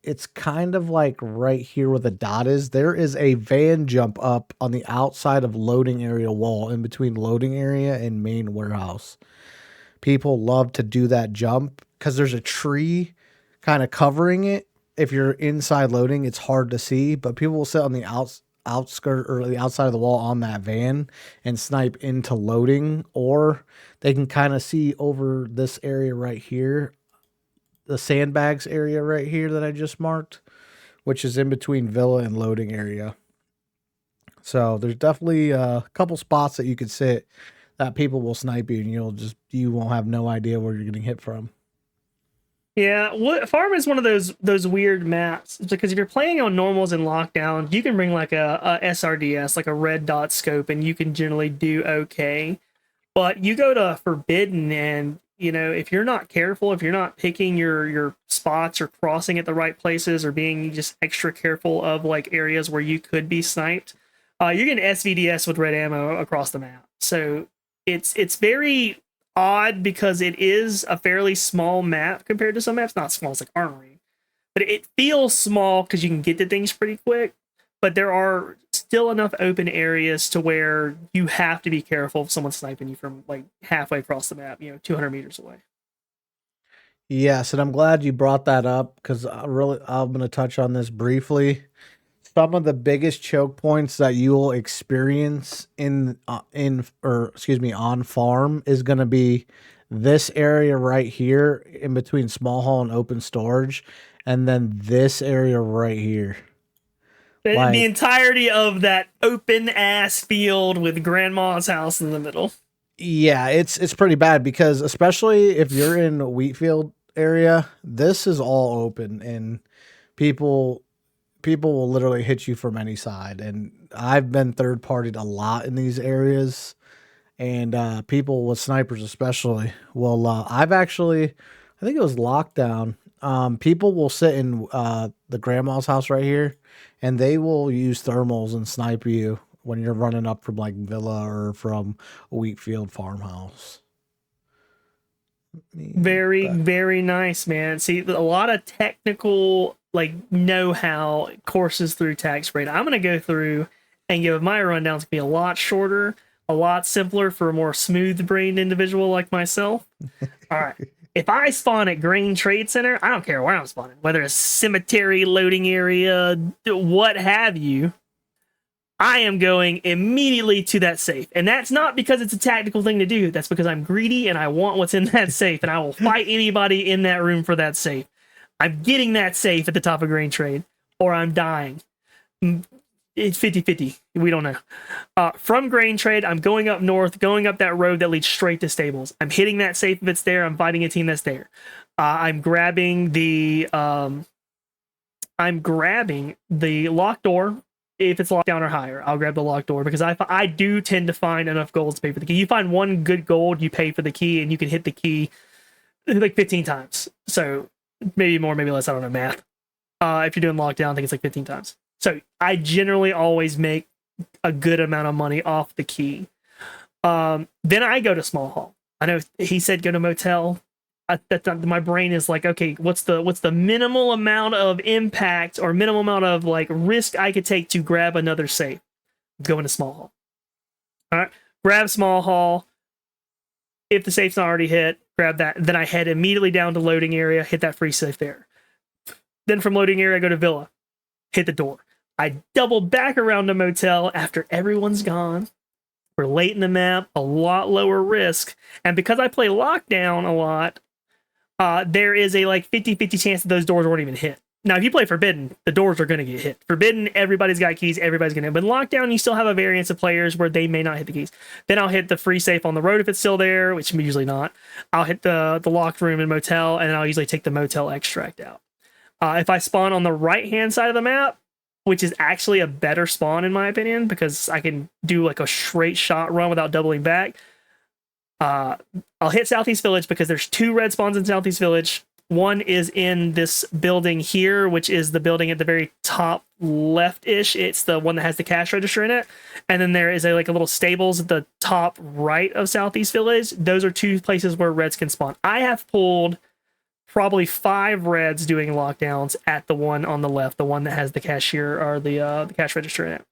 it's kind of like right here where the dot is. There is a van jump up on the outside of loading area wall in between loading area and main warehouse. People love to do that jump because there's a tree kind of covering it. If you're inside loading, it's hard to see, but people will sit on the outskirt or the outside of the wall on that van and snipe into loading, or they can kind of see over this area right here, the sandbags area right here that I just marked, which is in between villa and loading area. So there's definitely a couple spots that you could sit that people will snipe you, and you won't have no idea where you're getting hit from. Yeah, farm is one of those weird maps because if you're playing on normals and lockdown, you can bring like a SRDS, like a red dot scope, and you can generally do okay. But you go to Forbidden, and if you're not careful, if you're not picking your spots or crossing at the right places or being just extra careful of like areas where you could be sniped, you're getting SVDS with red ammo across the map. So it's very odd because it is a fairly small map compared to some maps. Not small, it's like Armory, but it feels small because you can get to things pretty quick. But there are still enough open areas to where you have to be careful if someone's sniping you from like halfway across the map, 200 meters away. Yes, and I'm glad you brought that up because I'm going to touch on this briefly. some of the biggest choke points that you will experience on farm is going to be this area right here in between small hall and open storage, and then this area right here. The Like, entirety of that open ass field with grandma's house in the middle. yeah, it's pretty bad because especially if you're in a wheat field area, this is all open and people will literally hit you from any side. And I've been third partied a lot in these areas, and people with snipers especially. Well, I think it was lockdown. People will sit in the grandma's house right here, and they will use thermals and snipe you when you're running up from like villa or from a wheat field farmhouse. Very, very nice, man. See, a lot of technical like know-how courses through Tax Brain. I'm gonna go through and give my rundowns to be a lot shorter, a lot simpler for a more smooth-brained individual like myself. All right. If I spawn at Grain Trade Center, I don't care where I'm spawning, whether it's cemetery, loading area, what have you. I am going immediately to that safe. And that's not because it's a tactical thing to do. That's because I'm greedy and I want what's in that safe. And I will fight anybody in that room for that safe. I'm getting that safe at the top of Grain Trade, or I'm dying. It's 50-50. We don't know. From Grain Trade, I'm going up north, going up that road that leads straight to stables. I'm hitting that safe if it's there. I'm fighting a team that's there. I'm grabbing the locked door. If it's locked down or higher, I'll grab the locked door because I do tend to find enough gold to pay for the key. You find one good gold, you pay for the key, and you can hit the key like 15 times. So maybe more, maybe less. I don't know math. If you're doing lockdown, I think it's like 15 times. So I generally always make a good amount of money off the key. Then I go to small hall. I know he said go to motel. My brain is like, okay, what's the minimal amount of impact or minimal amount of like risk I could take to grab another safe? Go into small hall. All right, grab small hall. If the safe's not already hit, grab that. Then I head immediately down to loading area, hit that free safe there. Then from loading area, I go to villa, hit the door. I double back around to motel after everyone's gone. We're late in the map, a lot lower risk, and because I play lockdown a lot, there is a like 50-50 chance that those doors won't even hit. Now, if you play Forbidden, the doors are going to get hit. Forbidden, everybody's got keys, everybody's going to hit. But in Lockdown, you still have a variance of players where they may not hit the keys. Then I'll hit the free safe on the road if it's still there, which usually not. I'll hit the locked room in motel, and then I'll usually take the motel extract out. If I spawn on the right-hand side of the map, which is actually a better spawn in my opinion, because I can do like a straight shot run without doubling back, I'll hit Southeast Village because there's 2 red spawns in Southeast Village. One is in this building here, which is the building at the very top left-ish. It's the one that has the cash register in it. And then there is a little stables at the top right of Southeast Village. Those are 2 places where reds can spawn. I have pulled probably 5 reds doing lockdowns at the one on the left, the one that has the cashier or the cash register in it.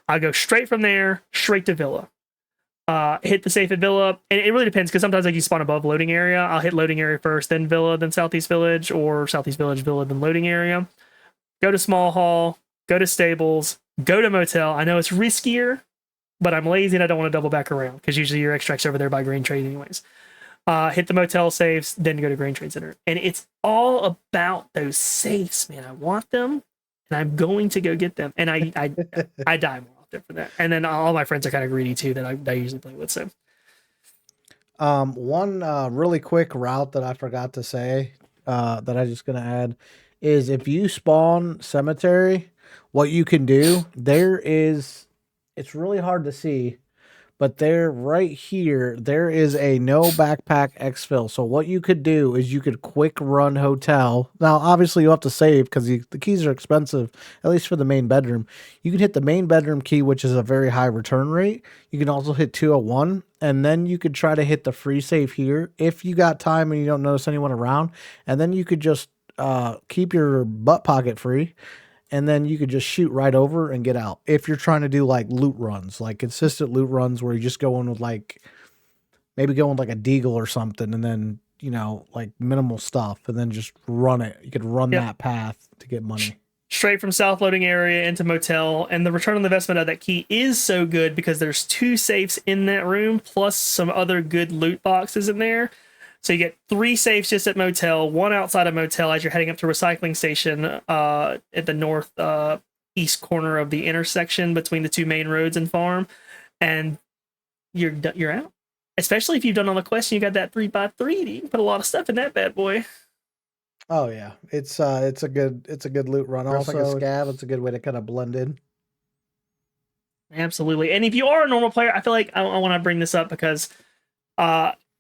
I'll go straight from there, straight to Villa. Hit the safe at Villa, and it really depends because sometimes like you spawn above loading area. I'll hit loading area first, then Villa, then Southeast Village, or Southeast Village, Villa, then loading area. Go to small hall, go to stables, go to motel. I know it's riskier, but I'm lazy and I don't want to double back around because usually your extract's over there by Grain Trade anyways. Hit the motel safes, then go to Grain Trade Center. And it's all about those safes, man. I want them, and I'm going to go get them. And I die more often for that. And then all my friends are kind of greedy too that I usually play with. So, one really quick route that I forgot to say that I'm just gonna add is if you spawn cemetery, what you can do it's really hard to see, but there right here there is a no backpack exfil. So what you could do is you could quick run hotel. Now obviously you have to save because the keys are expensive, at least for the main bedroom. You can hit the main bedroom key, which is a very high return rate. You can also hit 201, and then you could try to hit the free save here if you got time and you don't notice anyone around, and then you could just keep your butt pocket free, and then you could just shoot right over and get out. If you're trying to do like loot runs, like consistent loot runs where you just go in with like, maybe go in like a deagle or something, and then, like minimal stuff, and then just run it. You could run that path to get money. straight from south loading area into motel, and the return on the investment of that key is so good because there's 2 safes in that room plus some other good loot boxes in there. So you get 3 safes just at motel, 1 outside of motel as you're heading up to recycling station at the north east corner of the intersection between the 2 main roads and farm, and you're out. Especially if you've done all the quests and you got that 3x3, you can put a lot of stuff in that bad boy. Oh yeah, it's a good loot run. Also, like a scav, it's a good way to kind of blend in. Absolutely. And if you are a normal player, I feel like I want to bring this up because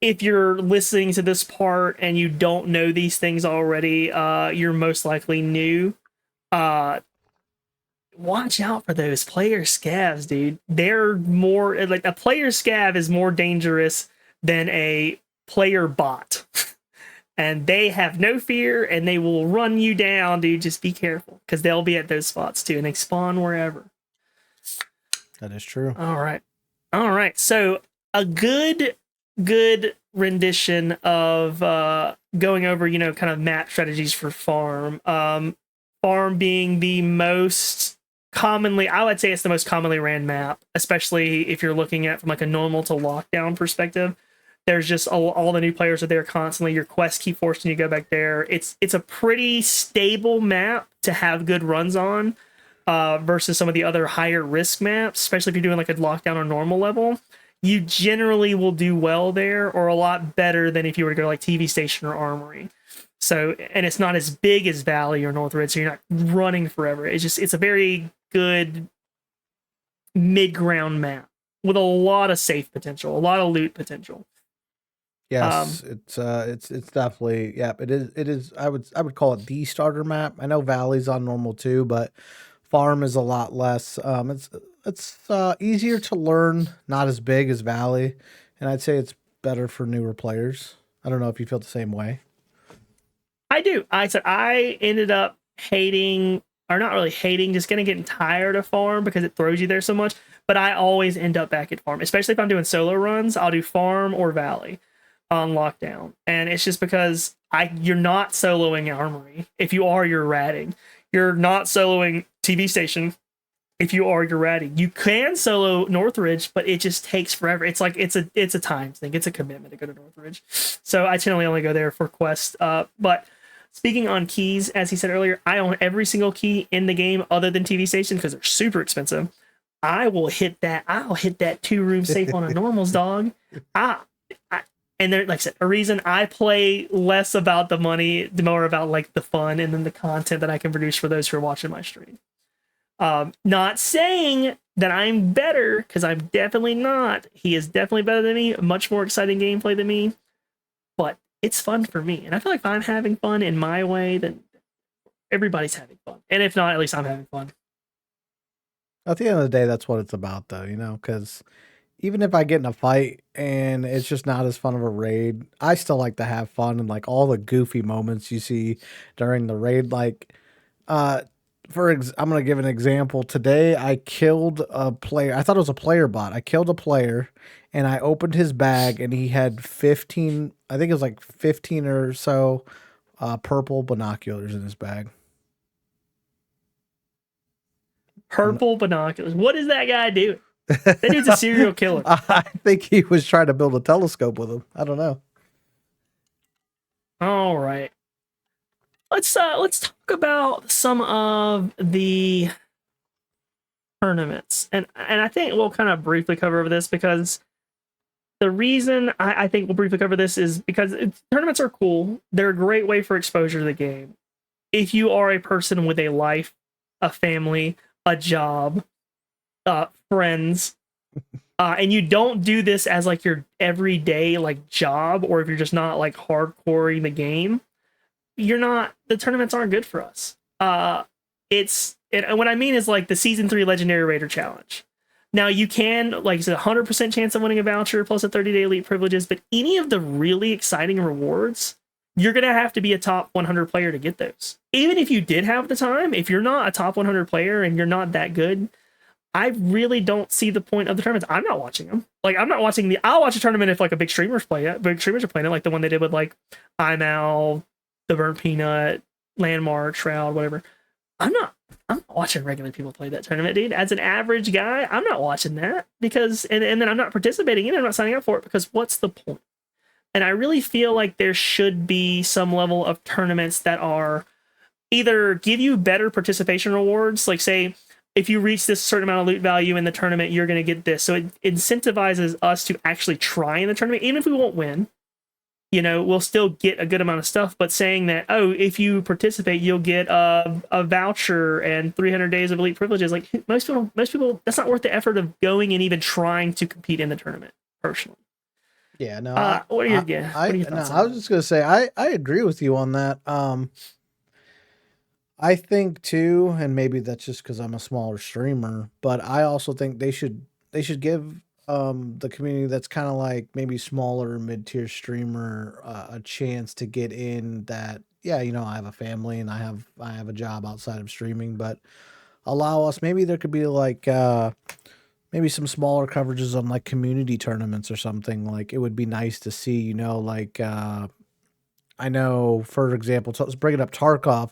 if you're listening to this part and you don't know these things already, you're most likely new. Watch out for those player scavs, dude. They're more like a player scav is more dangerous than a player bot. And they have no fear and they will run you down, dude. Just be careful because they'll be at those spots too and they spawn wherever. That is true. All right. All right. So a good rendition of going over, kind of map strategies for farm. Farm being the most commonly, I would say it's the most commonly ran map, especially if you're looking at from like a normal to lockdown perspective. There's just all the new players are there constantly. Your quests keep forcing you to go back there. It's a pretty stable map to have good runs on versus some of the other higher risk maps, especially if you're doing like a lockdown or normal level. You generally will do well there or a lot better than if you were to go to like TV Station or Armory. So, and it's not as big as Valley or Northridge, so you're not running forever. It's a very good mid-ground map with a lot of safe potential, a lot of loot potential. Yes, it's definitely, yeah, it is. I would call it the starter map. I know Valley's on normal too, but Farm is a lot less. It's easier to learn, not as big as Valley, and I'd say it's better for newer players. I don't know if you feel the same way. I do. I ended up hating, or not really hating, just kind of getting tired of Farm because it throws you there so much. But I always end up back at Farm, especially if I'm doing solo runs. I'll do Farm or Valley on lockdown, and it's just because you're not soloing Armory. If you are, you're ratting. You're not soloing TV Station. If you are, you're ratting. You can solo Northridge, but it just takes forever. It's like it's a time thing. It's a commitment to go to Northridge. So I generally only go there for quests. But speaking on keys, as he said earlier, I own every single key in the game other than TV Station because they're super expensive. I'll hit that 2-room safe on a normals, dog. And there, like I said, a reason I play less about the money, more about like the fun and then the content that I can produce for those who are watching my stream. Not saying that I'm better, because I'm definitely not. He is definitely better than me, much more exciting gameplay than me, but it's fun for me. And I feel like if I'm having fun in my way, then everybody's having fun. And if not, at least I'm having fun. At the end of the day, that's what it's about, though, because even if I get in a fight and it's just not as fun of a raid, I still like to have fun and like all the goofy moments you see during the raid. Like, I'm gonna give an example. Today, I killed a player. I thought it was a player bot. I killed a player, and I opened his bag, and he had 15. I think it was like 15 or so purple binoculars in his bag. Purple binoculars. What is that guy doing? That dude's a serial killer. I think he was trying to build a telescope with him. I don't know. All right. Let's talk about some of the tournaments. And I think we'll kind of briefly cover over this because the reason I think we'll briefly cover this is because tournaments are cool. They're a great way for exposure to the game. If you are a person with a life, a family, a job, friends, and you don't do this as like your everyday like job, or if you're just not like hardcoring the game, the tournaments aren't good for us. And what I mean is like the season 3 legendary raider challenge. Now you can, like, it's a 100% chance of winning a voucher plus a 30-day elite privileges, but any of the really exciting rewards, you're going to have to be a top 100 player to get those. Even if you did have the time, if you're not a top 100 player and you're not that good, I really don't see the point of the tournaments. I'm not watching them. Like, I'm not watching I'll watch a tournament if like a big streamers play it. Big streamers are playing it, like the one they did with like I'm Al, the Burnt Peanut, Landmark, Shroud, whatever. I'm I'm not watching regular people play that tournament, dude. As an average guy, I'm not watching that because, and then I'm not participating in it. I'm not signing up for it because what's the point? And I really feel like there should be some level of tournaments that are either give you better participation rewards, like say, if you reach this certain amount of loot value in the tournament, you're going to get this. So it incentivizes us to actually try in the tournament, even if we won't win. We'll still get a good amount of stuff, but saying that, oh, if you participate, you'll get a voucher and 300 days of elite privileges. Like most people, that's not worth the effort of going and even trying to compete in the tournament. Personally, Yeah, no, what are your thoughts? I was just gonna say I agree with you on that. I think too, and maybe that's just because I'm a smaller streamer, but I also think they should give the community that's kind of like maybe smaller mid tier streamer a chance to get in. That yeah, I have a family and I have a job outside of streaming, but allow us maybe there could be like maybe some smaller coverages on like community tournaments or something. Like it would be nice to see, like I know for example, let's bring it up Tarkov.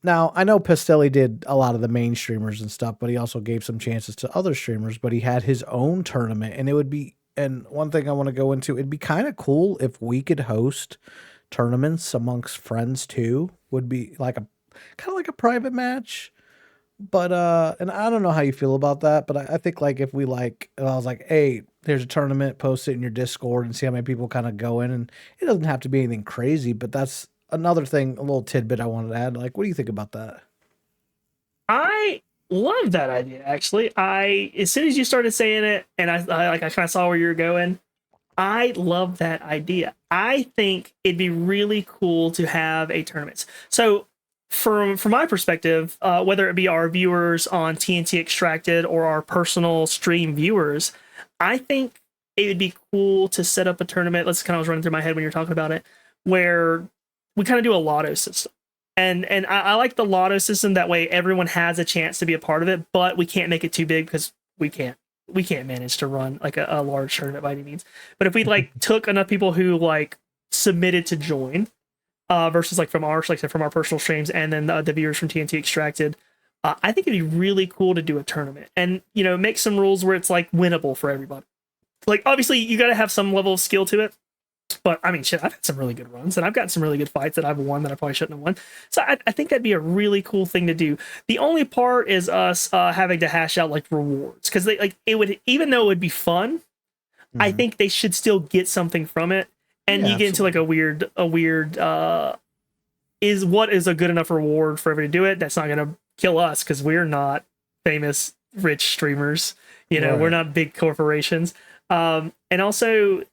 Now, I know Pastelli did a lot of the main streamers and stuff, but he also gave some chances to other streamers, but he had his own tournament and it would be and one thing I want to go into, it'd be kind of cool if we could host tournaments amongst friends too. Would be like a kind of like a private match. But and I don't know how you feel about that, but I think like if we like if I was like, hey, there's a tournament, post it in your Discord and see how many people kind of go in, and it doesn't have to be anything crazy, but that's another thing, a little tidbit I wanted to add. Like, what do you think about that? I love that idea. Actually, I as soon as you started saying it, and I kind of saw where you were going. I love that idea. I think it'd be really cool to have a tournament. So, from my perspective, whether it be our viewers on TnT Extracted or our personal stream viewers, I think it would be cool to set up a tournament. Let's kind of was running through my head when you're talking about it, where we kind of do a lotto system. And I like the lotto system. That way, everyone has a chance to be a part of it, but we can't make it too big because we can't manage to run like a large tournament by any means. But if we like took enough people who like submitted to join, versus like from our like I said, from our personal streams and then the viewers from TnT Extracted, I think it'd be really cool to do a tournament and make some rules where it's like winnable for everybody. Like obviously you got to have some level of skill to it. But I mean, shit, I've had some really good runs and I've gotten some really good fights that I've won that I probably shouldn't have won. So I think that'd be a really cool thing to do. The only part is us having to hash out like rewards because they like it would, even though it would be fun, I Mhm. think they should still get something from it. And Yeah, you get into like absolutely. a weird is what is a good enough reward for everybody to do it? That's not gonna kill us because we're not famous rich streamers. We're Right. not big corporations. And also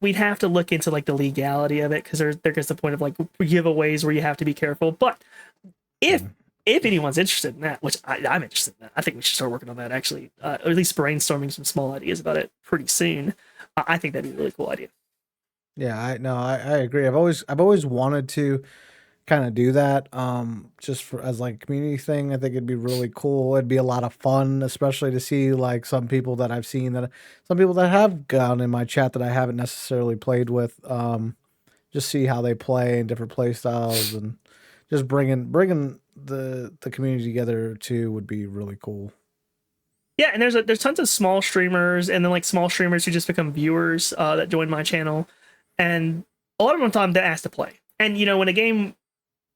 we'd have to look into like the legality of it because there gets the point of like giveaways where you have to be careful. But if Mhm. if anyone's interested in that, which I'm interested in that, I think we should start working on that actually, or at least brainstorming some small ideas about it pretty soon. I think that'd be a really cool idea. Yeah, I no, I agree. I've always wanted to kind of do that. Just for as like a community thing, I think it'd be really cool. It'd be a lot of fun, especially to see like some people that I've seen that some people that have gone in my chat that I haven't necessarily played with. Just see how they play and different play styles and just bringing the community together too would be really cool. Yeah, and there's tons of small streamers and then like small streamers who just become viewers that join my channel, and a lot of them time they ask to play. And when a game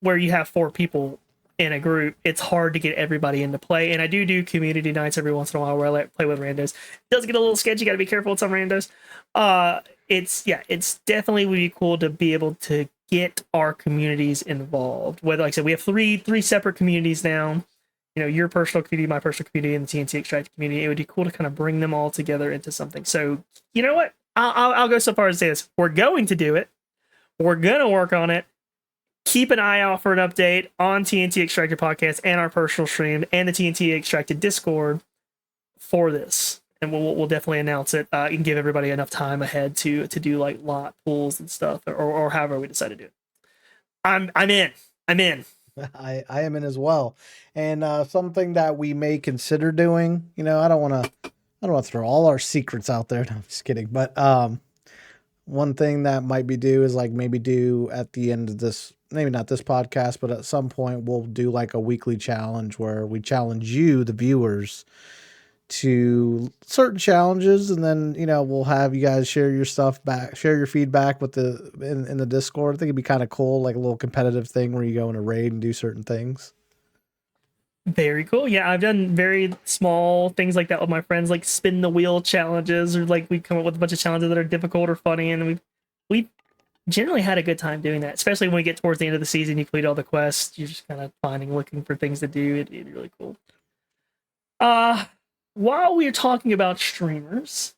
where you have four people in a group, it's hard to get everybody into play. And I do community nights every once in a while where I play with randos. It does get a little sketchy. Got to be careful with some randos. It's definitely would be cool to be able to get our communities involved. Whether, like I said, we have three separate communities now. Your personal community, my personal community, and the TnT Extracted community. It would be cool to kind of bring them all together into something. So you know what? I'll go so far as to say this: we're going to do it. We're gonna work on it. Keep an eye out for an update on TnT Extracted podcast and our personal stream and the TnT Extracted Discord for this. And we'll definitely announce it and give everybody enough time ahead to do like lot pools and stuff or however we decide to do it. I'm in. I'm in. I am in as well, and something that we may consider doing. I don't want to throw all our secrets out there. No, I'm just kidding. But one thing that might be do is like maybe do at the end of this maybe not this podcast, but at some point we'll do like a weekly challenge where we challenge you, the viewers, to certain challenges, and then we'll have you guys share your stuff back, share your feedback with in the Discord. I think it'd be kind of cool, like a little competitive thing where you go in a raid and do certain things. Very cool. Yeah, I've done very small things like that with my friends, like spin the wheel challenges, or like we come up with a bunch of challenges that are difficult or funny, and we generally had a good time doing that. Especially when we get towards the end of the season, you complete all the quests, you're just kind of looking for things to do. It'd be really cool. Uh, while we're talking about streamers,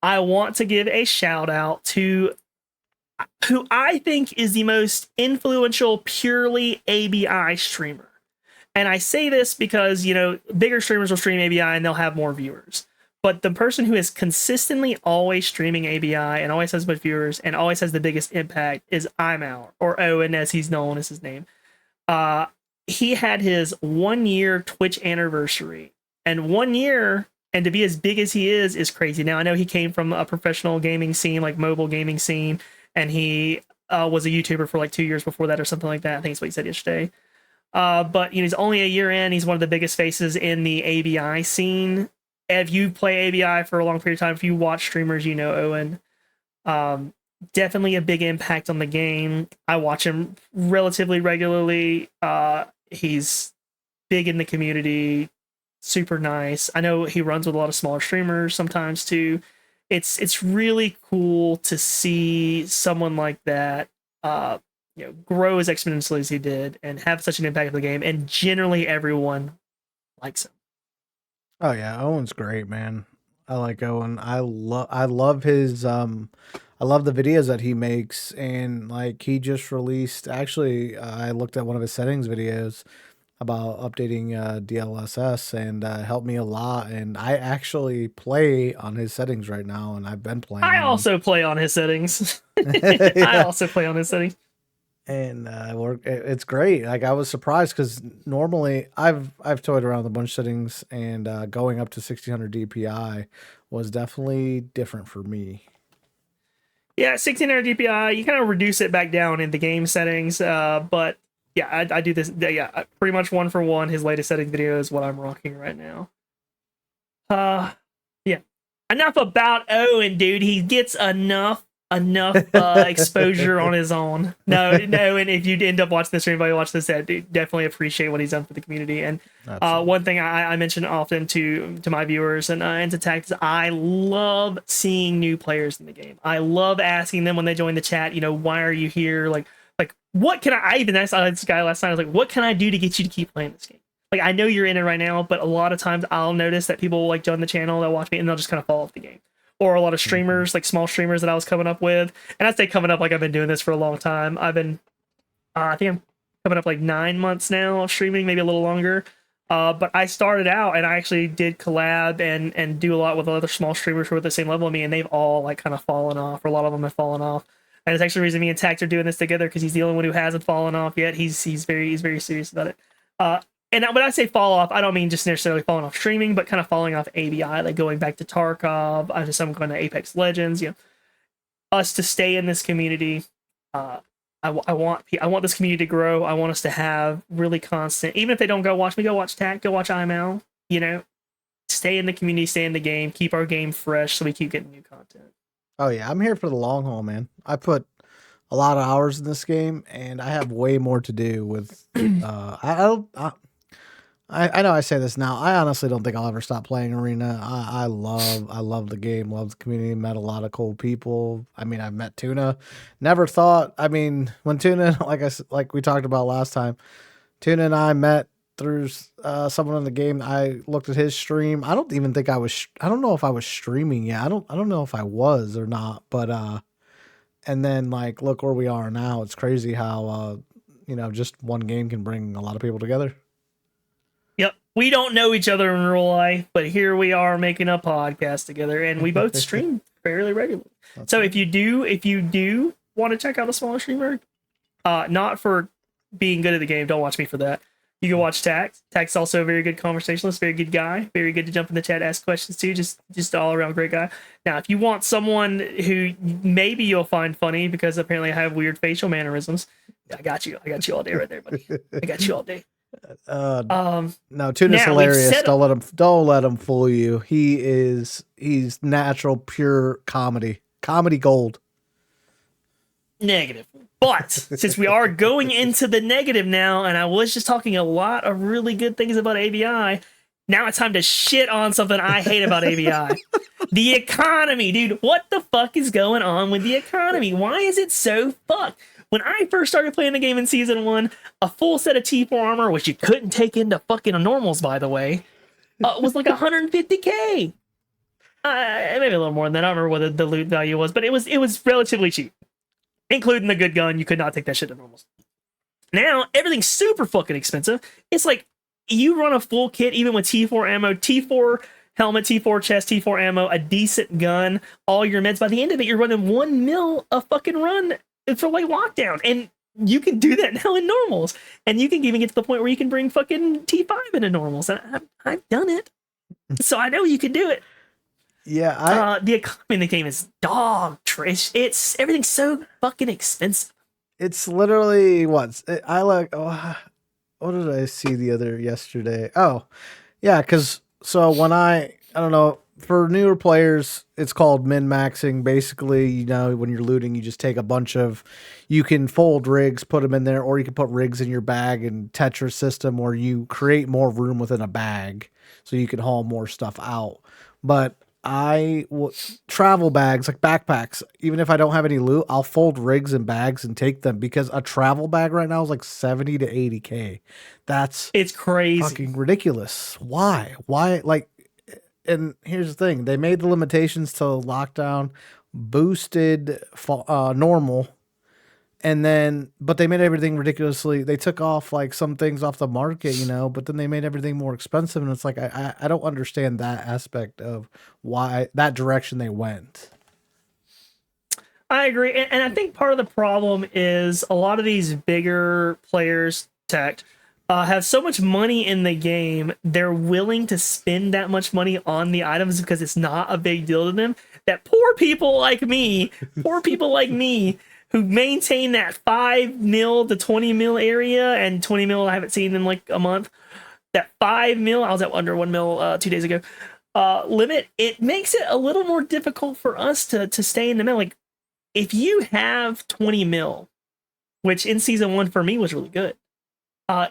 I want to give a shout out to who I think is the most influential purely ABI streamer. And I say this because, bigger streamers will stream ABI and they'll have more viewers. But the person who is consistently always streaming ABI and always has most viewers and always has the biggest impact is I'm Out, or Owen as he's known as his name. He had his 1 year Twitch anniversary. And 1 year, and to be as big as he is crazy. Now, I know he came from a professional gaming scene, like mobile gaming scene, and he was a YouTuber for like 2 years before that or something like that. I think that's what he said yesterday. But he's only a year in. He's one of the biggest faces in the ABI scene. If you play ABI for a long period of time, if you watch streamers, Owen. Definitely a big impact on the game. I watch him relatively regularly. He's big in the community, super nice. I know he runs with a lot of smaller streamers sometimes too. It's really cool to see someone like that grow as exponentially as he did and have such an impact on the game, and generally everyone likes him. Oh yeah, Owen's great, man. I like Owen. I love his I love the videos that he makes, and like he just released, actually I looked at one of his settings videos about updating DLSS, and helped me a lot, and I actually play on his settings right now, and I've been playing I on them. also play on his settings. I Yeah. also play on his settings. And it's great. Like I was surprised because normally I've toyed around with a bunch of settings, and going up to 1600 DPI was definitely different for me. Yeah, 1600 DPI, you kind of reduce it back down in the game settings. But yeah, I do this. Yeah, pretty much one for one. His latest setting video is what I'm rocking right now. Yeah. Enough about Owen, dude. He gets enough exposure on his own. No, and if you end up watching this or anybody watch this, dude, definitely appreciate what he's done for the community. And one thing I mention often to my viewers and to tag is I love seeing new players in the game. I love asking them when they join the chat, why are you here? Like what can I even asked this guy last night, I was like, what can I do to get you to keep playing this game? Like, I know you're in it right now, but a lot of times I'll notice that people will like join the channel, they'll watch me, and they'll just kind of fall off the game. Or a lot of streamers, like small streamers that I was coming up with. And I say coming up like I've been doing this for a long time. I've been, I think I'm coming up like 9 months now of streaming, maybe a little longer. But I started out and I actually did collab and do a lot with other small streamers who are at the same level of me, and they've all like kind of fallen off, or a lot of them have fallen off. And it's actually the reason me and Tact are doing this together, because he's the only one who hasn't fallen off yet. He's very serious about it. And when I say fall off, I don't mean just necessarily falling off streaming, but kind of falling off ABI, like going back to Tarkov, to some going to Apex Legends. Us to stay in this community. I want this community to grow. I want us to have really constant, even if they don't go watch me, go watch Tac, go watch IML. Stay in the community, stay in the game, keep our game fresh, so we keep getting new content. Oh yeah, I'm here for the long haul, man. I put a lot of hours in this game, and I have way more to do with. I know I say this now. I honestly don't think I'll ever stop playing Arena. I love the game, love the community, met a lot of cool people. I mean, I've met Tuna. Never thought. I mean, when Tuna, like we talked about last time, Tuna and I met through someone in the game. I looked at his stream. I don't even think I was. I don't know if I was streaming yet. I don't know if I was or not. But and then like look where we are now. It's crazy how just one game can bring a lot of people together. Yep. We don't know each other in real life, but here we are making a podcast together, and we both stream fairly regularly. So if you do want to check out a smaller streamer, not for being good at the game, don't watch me for that. You can watch Tax. Tax is also a very good conversationalist, very good guy, very good to jump in the chat, ask questions too. Just all around great guy. Now, if you want someone who maybe you'll find funny because apparently I have weird facial mannerisms, I got you. I got you all day right there, buddy. I got you all day. Uh, Um, no, Tuna's now we've hilarious. set up Don't let him fool you. He's natural, pure comedy gold. negative. But since we are going into the negative now, and I was just talking a lot of really good things about ABI, now it's time to shit on something I hate about ABI. The economy, dude. What the fuck is going on with the economy? Why is it so fucked? When I first started playing the game in Season 1, a full set of T4 armor, which you couldn't take into fucking normals, by the way, was like 150k. Maybe a little more than that. I don't remember what the loot value was, but it was relatively cheap. Including the good gun, you could not take that shit to normals. Now, everything's super fucking expensive. It's like, you run a full kit, even with T4 ammo, T4 helmet, T4 chest, T4 ammo, a decent gun, all your meds. By the end of it, you're running 1 mil a fucking run for like lockdown. And you can do that now in normals. And you can even get to the point where you can bring fucking T5 into normals. And I've done it. So I know you can do it. Yeah, the economy in the game is dog trash. It's everything's so fucking expensive. it's literally what I like. Oh, what did I see yesterday? Oh, yeah, because so when I don't know, for newer players, it's called min maxing. Basically, when you're looting, you just take a bunch of, you can fold rigs, put them in there, or you can put rigs in your bag and Tetris system, where you create more room within a bag so you can haul more stuff out. But travel bags, like backpacks, even if I don't have any loot, I'll fold rigs and bags and take them, because a travel bag right now is like 70 to 80k. It's crazy. Fucking ridiculous. Why? Like, and here's the thing: they made the limitations to lockdown, boosted normal, and then but they made everything ridiculously. They took off like some things off the market, but then they made everything more expensive, and it's like I don't understand that aspect of why that direction they went. I agree, and I think part of the problem is a lot of these bigger players, tech, have so much money in the game, they're willing to spend that much money on the items because it's not a big deal to them, that poor people like me who maintain that 5 mil to 20 mil area, and 20 mil I haven't seen in like a month, that 5 mil, I was at under 1 mil 2 days ago, limit, it makes it a little more difficult for us to stay in the middle. Like, if you have 20 mil, which in Season 1 for me was really good,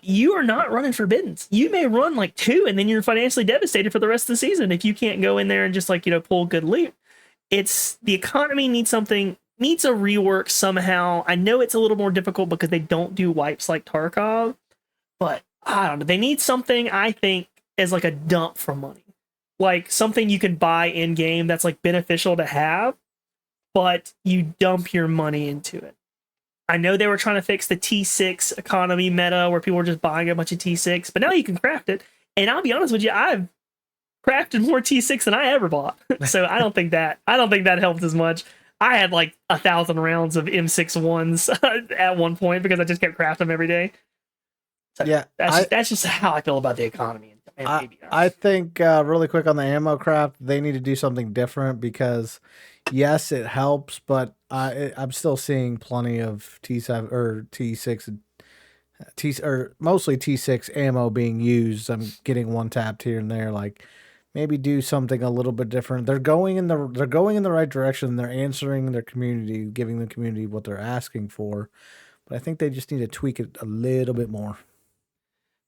you are not running forbiddens. You may run like 2, and then you're financially devastated for the rest of the season if you can't go in there and just like, pull good loot. It's the economy needs a rework somehow. I know it's a little more difficult because they don't do wipes like Tarkov, but I don't know. They need something, I think, as like a dump for money, like something you can buy in game that's like beneficial to have, but you dump your money into it. I know they were trying to fix the T6 economy meta where people were just buying a bunch of T6, but now you can craft it. And I'll be honest with you, I've crafted more T6 than I ever bought. So I don't think that helped as much. I had like 1,000 rounds of M61s at one point because I just kept crafting them every day. So Yeah, that's just how I feel about the economy. I think really quick on the ammo craft, they need to do something different, because yes, it helps, but I'm still seeing plenty of T7 or T6 or mostly T6 ammo being used. I'm getting one tapped here and there. Like, maybe do something a little bit different. They're going in the right direction. They're answering their community, giving the community what they're asking for. But I think they just need to tweak it a little bit more.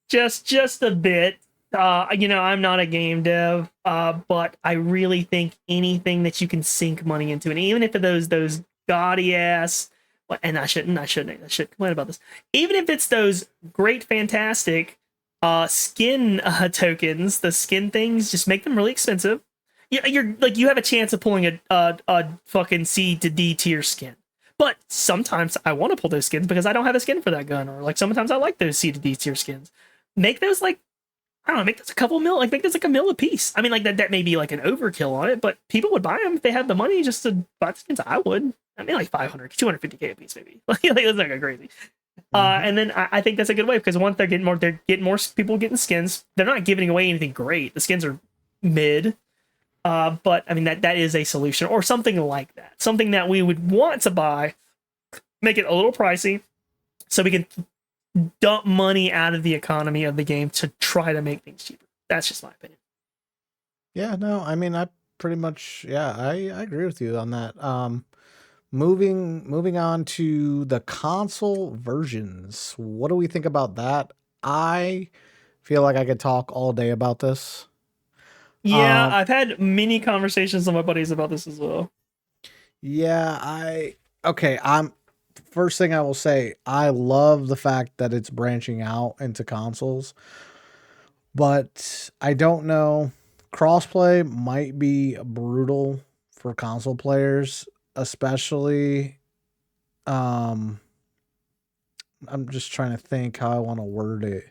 Just a bit. I'm not a game dev, but I really think anything that you can sink money into, and even if those gaudy ass, and I shouldn't complain about this, even if it's those great, fantastic skin tokens, the skin things, just make them really expensive. You're like, you have a chance of pulling a fucking C to D tier skin. But sometimes I want to pull those skins because I don't have a skin for that gun, or like sometimes I like those C to D tier skins. Make those like, I don't know, make this a couple mil, like make this like a mil a piece. I mean, like that may be like an overkill on it, but people would buy them if they had the money just to buy the skins. I would. I mean, like 500, 250k a piece, maybe. Like that's not crazy. And then I think that's a good way, because once they're getting more people getting skins. They're not giving away anything great. The skins are mid. But I mean, that is a solution, or something like that. Something that we would want to buy, make it a little pricey, so we can dump money out of the economy of the game to try to make things cheaper. That's just my opinion. Yeah, no, I mean, I pretty much, yeah, I agree with you on that. Moving on to the console versions. What do we think about that? I feel like I could talk all day about this. Yeah, Um, I've had many conversations with my buddies about this as well. yeah, okay, first thing I will say, I love the fact that it's branching out into consoles, but I don't know. Crossplay might be brutal for console players, especially um I'm just trying to think how I want to word it.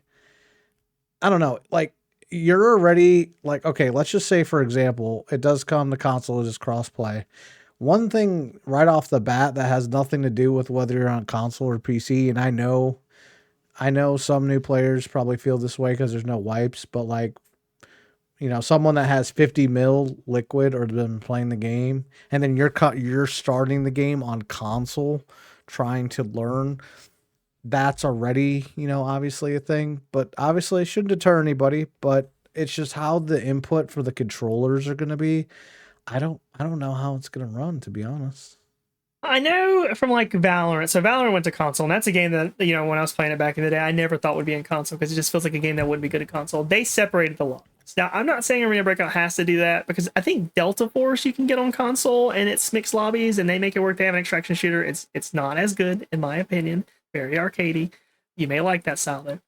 I don't know. Like you're already like okay, let's just say for example, it does come to console as crossplay. One thing right off the bat that has nothing to do with whether you're on console or PC, and I know some new players probably feel this way because there's no wipes, but like someone that has 50 mil liquid or been playing the game, and then you're starting the game on console, trying to learn. That's already obviously a thing, but obviously it shouldn't deter anybody. But it's just how the input for the controllers are going to be. I don't know how it's going to run, to be honest. I know from like Valorant. So Valorant went to console, and that's a game that when I was playing it back in the day, I never thought would be in console because it just feels like a game that wouldn't be good at console. They separated the lobbies. Now I'm not saying Arena Breakout has to do that because I think Delta Force you can get on console and it's mixed lobbies and they make it work. They have an extraction shooter. It's not as good in my opinion. Very arcadey. You may like that style though.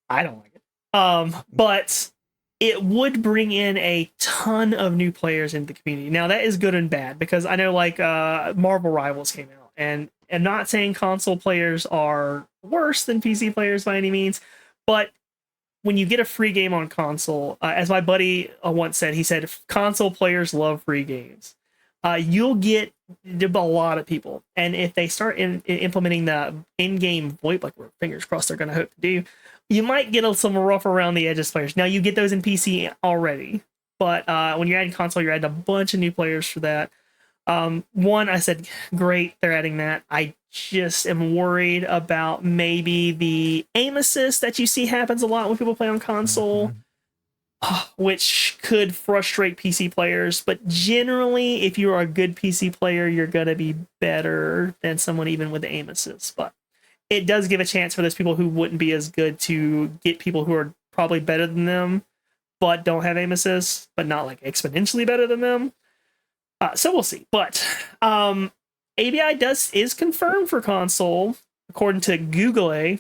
I don't like it. But it would bring in a ton of new players into the community. Now that is good and bad because I know like Marvel Rivals came out, and I'm not saying console players are worse than PC players by any means, but when you get a free game on console, as my buddy once said, he said console players love free games. You'll get a lot of people, and if they start implementing the in-game VoIP, like we're fingers crossed they're going to hope to do, you might get some rough around the edges players. Now you get those in PC already, but when you're adding console, you're adding a bunch of new players for that. One, I said, great, they're adding that. I just am worried about maybe the aim assist that you see happens a lot when people play on console, Mhm. which could frustrate PC players. But generally, if you're a good PC player, you're going to be better than someone even with the aim assist. But it does give a chance for those people who wouldn't be as good to get people who are probably better than them, but don't have aim assist, but not like exponentially better than them. So we'll see. But ABI is confirmed for console according to Google,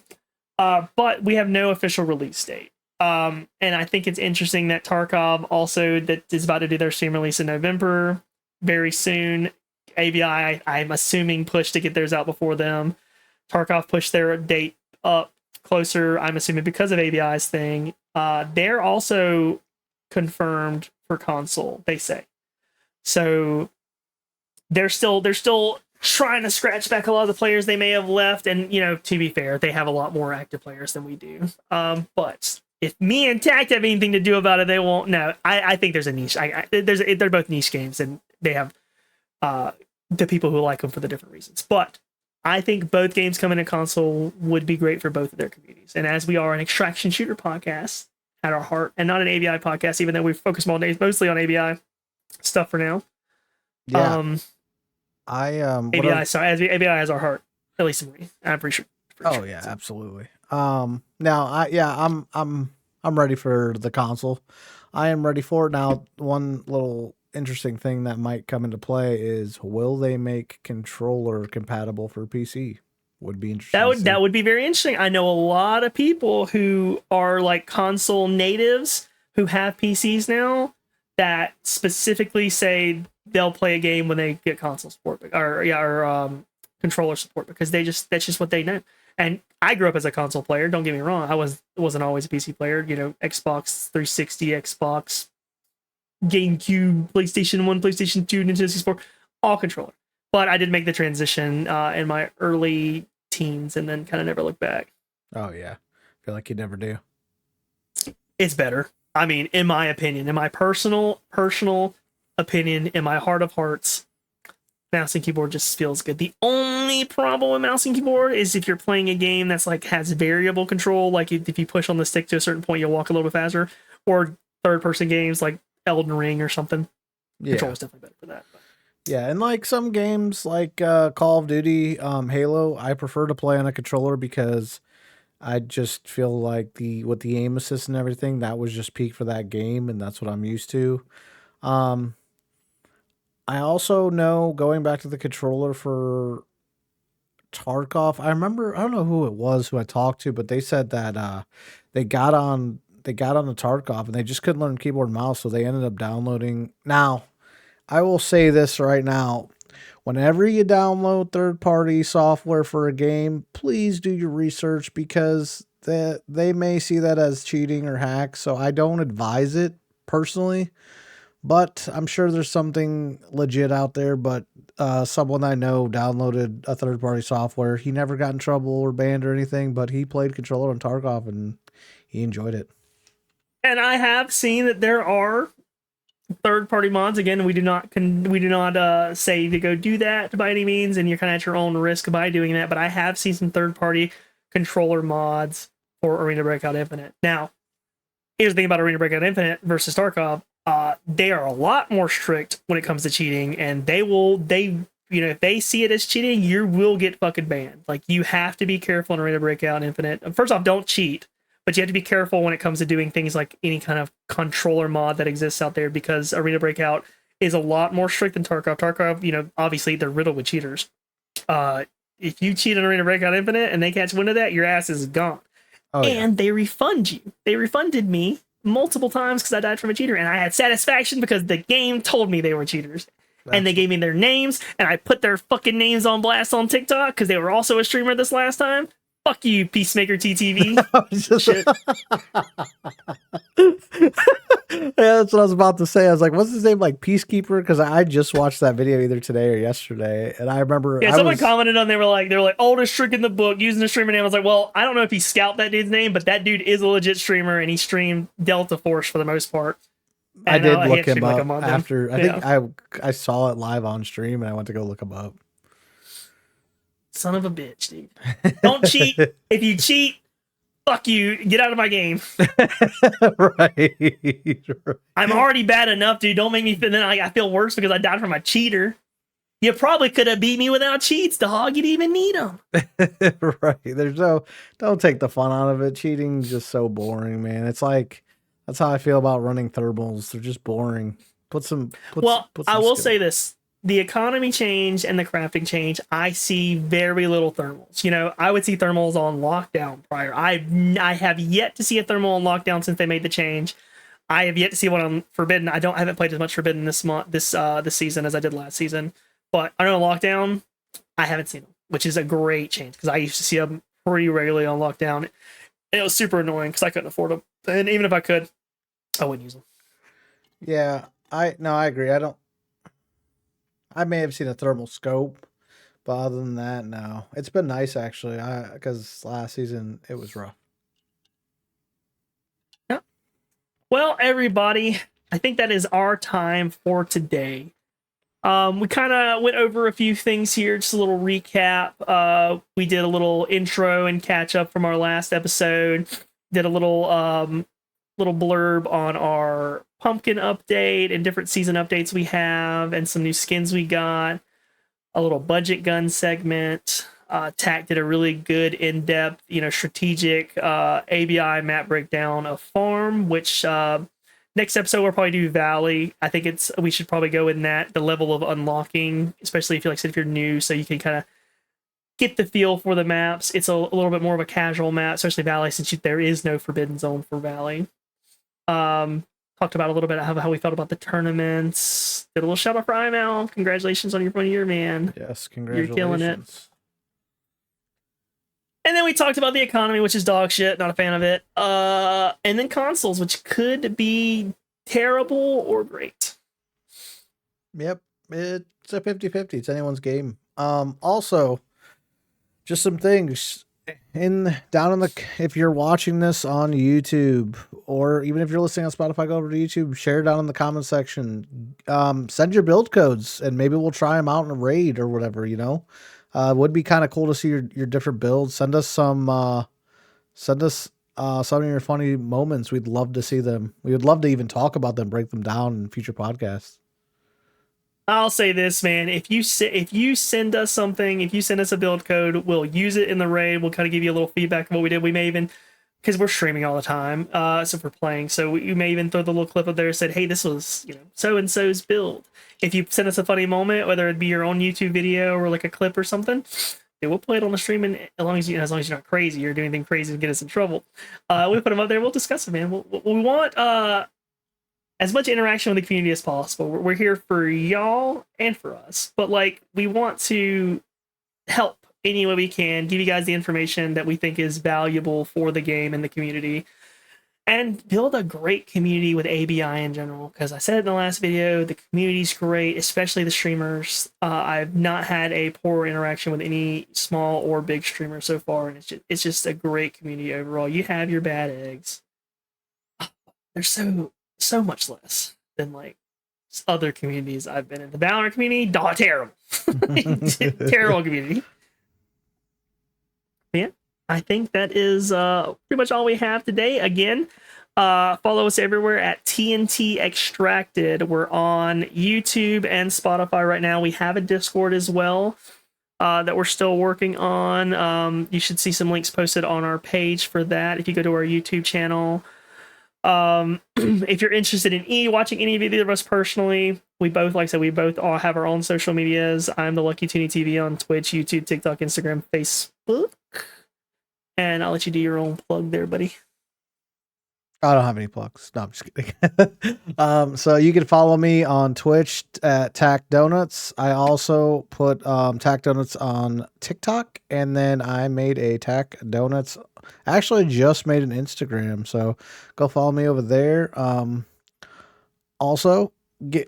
but we have no official release date. And I think it's interesting that Tarkov also that is about to do their Steam release in November very soon. ABI, I'm assuming, pushed to get theirs out before them. Tarkov pushed their date up closer, I'm assuming, because of ABI's thing. They're also confirmed for console, they say. So they're still trying to scratch back a lot of the players they may have left. And to be fair, they have a lot more active players than we do. But if me and Tact have anything to do about it, they won't. No, I think there's a niche. They're both niche games, and they have the people who like them for the different reasons. But I think both games coming to console would be great for both of their communities. And as we are an extraction shooter podcast at our heart, and not an ABI podcast, even though we focus mostly on ABI stuff for now. Yeah, what ABI, sorry, as ABI has our heart, at least in me. I'm pretty sure. Oh yeah, So, absolutely. Now I'm ready for the console. I am ready for it now. One little interesting thing that might come into play is will they make controller compatible for PC? Would be that interesting to would see. that would be very interesting. I know a lot of people who are like console natives who have PCs now that specifically say they'll play a game when they get console support or controller support because that's just what they know. And I grew up as a console player. Don't get me wrong. Wasn't always a PC player. Xbox 360, Xbox, GameCube, PlayStation 1, PlayStation 2, Nintendo 64, all controller. But I did make the transition in my early teens and then kind of never looked back. Oh yeah, feel like you never do. It's better. I mean, in my opinion, in my personal opinion, in my heart of hearts, mouse and keyboard just feels good. The only problem with mouse and keyboard is if you're playing a game that's like has variable control, like if you push on the stick to a certain point, you'll walk a little bit faster, or third person games like Elden Ring or something. Yeah. Control is definitely better for that. Yeah, and like some games like Call of Duty, Halo, I prefer to play on a controller because I just feel like with the aim assist and everything, that was just peak for that game, and that's what I'm used to. Um, I also know, going back to the controller for Tarkov, I remember, I don't know who it was who I talked to, but they said that they got on the Tarkov and they just couldn't learn keyboard and mouse, so they ended up downloading. Now, I will say this right now. Whenever you download third-party software for a game, please do your research, because they may see that as cheating or hack, so I don't advise it personally. But I'm sure there's something legit out there. But someone I know downloaded a third-party software. He never got in trouble or banned or anything, but he played controller on Tarkov and he enjoyed it. And I have seen that there are third-party mods. Again, we do not say to go do that by any means, and you're kind of at your own risk by doing that. But I have seen some third-party controller mods for Arena Breakout Infinite. Now, here's the thing about Arena Breakout Infinite versus Tarkov. They are a lot more strict when it comes to cheating, and if they see it as cheating, you will get fucking banned. Like, you have to be careful in Arena Breakout Infinite. First off, don't cheat, but you have to be careful when it comes to doing things like any kind of controller mod that exists out there, because Arena Breakout is a lot more strict than Tarkov. Tarkov, obviously they're riddled with cheaters. If you cheat on Arena Breakout Infinite and they catch wind of that, your ass is gone. Oh, and they refund you. They refunded me multiple times because I died from a cheater, and I had satisfaction because the game told me they were cheaters. And they gave me their names, and I put their fucking names on blast on TikTok because they were also a streamer this last time. Fuck you, Peacemaker TTV. Shit. Yeah, that's what I was about to say. I was like, what's his name? Like Peacekeeper? Because I just watched that video either today or yesterday, and I remember. Yeah, someone commented on. They were like, oldest trick in the book using the streamer name. I was like, well, I don't know if he scalped that dude's name, but that dude is a legit streamer, and he streamed Delta Force for the most part. And I did look him up after. I think I saw it live on stream, and I went to go look him up. Son of a bitch, dude. Don't cheat. If you cheat, fuck you. Get out of my game. Right. I'm already bad enough, dude. Don't make me feel. Then I feel worse because I died from a cheater. You probably could have beat me without cheats, dog. You didn't even need them. Right. Don't take the fun out of it. Cheating's just so boring, man. It's like, that's how I feel about running thermals. They're just boring. I will say this. The economy change and the crafting change, I see very little thermals. I would see thermals on lockdown prior. I have yet to see a thermal on lockdown since they made the change. I have yet to see one on Forbidden. I haven't played as much Forbidden this season as I did last season. But I know lockdown, I haven't seen them, which is a great change because I used to see them pretty regularly on lockdown. And it was super annoying because I couldn't afford them. And even if I could, I wouldn't use them. Yeah, I agree. I may have seen a thermal scope, but other than that, no. It's been nice, actually, because last season it was rough. Yeah. Well, everybody, I think that is our time for today. We kind of went over a few things here, just a little recap. We did a little intro and catch up from our last episode. Did a little blurb on our pumpkin update and different season updates we have, and some new skins we got. A little budget gun segment. Tack did a really good in-depth, strategic ABI map breakdown of Farm, which next episode we'll probably do Valley. I think we should probably go in the level of unlocking, especially if you're new, so you can kind of get the feel for the maps. It's a little bit more of a casual map, especially Valley, since there is no forbidden zone for Valley. Talked about a little bit of how we felt about the tournaments. Did a little shout out for IML. Congratulations on your 1 year, man. Yes, congratulations. You're killing it. And then we talked about the economy, which is dog shit. Not a fan of it. And then consoles, which could be terrible or great. Yep, it's a 50-50. It's anyone's game. Also, just some things if you're watching this on YouTube or even if you're listening on Spotify, go over to YouTube, share it down in the comment section. Send your build codes, and maybe we'll try them out in a raid or whatever. Would be kind of cool to see your different builds. Send us some of your funny moments. We'd love to see them. We would love to even talk about them, break them down in future podcasts. I'll say this, man. If you send us something, if you send us a build code, we'll use it in the raid. We'll kind of give you a little feedback of what we did. We may even, because we're streaming all the time, so if we're playing, so we may even throw the little clip up there and said, "Hey, this was so and so's build." If you send us a funny moment, whether it be your own YouTube video or like a clip or something, we'll play it on the stream. And as long as you're not crazy or doing anything crazy to get us in trouble, we put them up there. We'll discuss it, man. We want as much interaction with the community as possible. We're here for y'all and for us, but like we want to help any way we can, give you guys the information that we think is valuable for the game and the community, and build a great community with ABI in general. Because I said in the last video, the community's great, especially the streamers. I've not had a poor interaction with any small or big streamer so far, and it's just a great community overall. You have your bad eggs. They're so much less than like other communities I've been in. The Valorant community, terrible. Terrible community. Yeah, I think that is pretty much all we have today. Again, follow us everywhere at TnT Extracted. We're on YouTube and Spotify right now. We have a Discord as well that we're still working on. You should see some links posted on our page for that if you go to our YouTube channel. If you're interested in watching any of either of us personally, we both, like I said, we both all have our own social medias. I'm the Lucky Toonie TV on Twitch, YouTube, TikTok, Instagram, Facebook. And I'll let you do your own plug there, buddy. I don't have any plugs. No, I'm just kidding. So you can follow me on Twitch at Tack Donuts. I also put Tack Donuts on TikTok, and then I made a Tack Donuts. Actually, just made an Instagram, so go follow me over there. Also,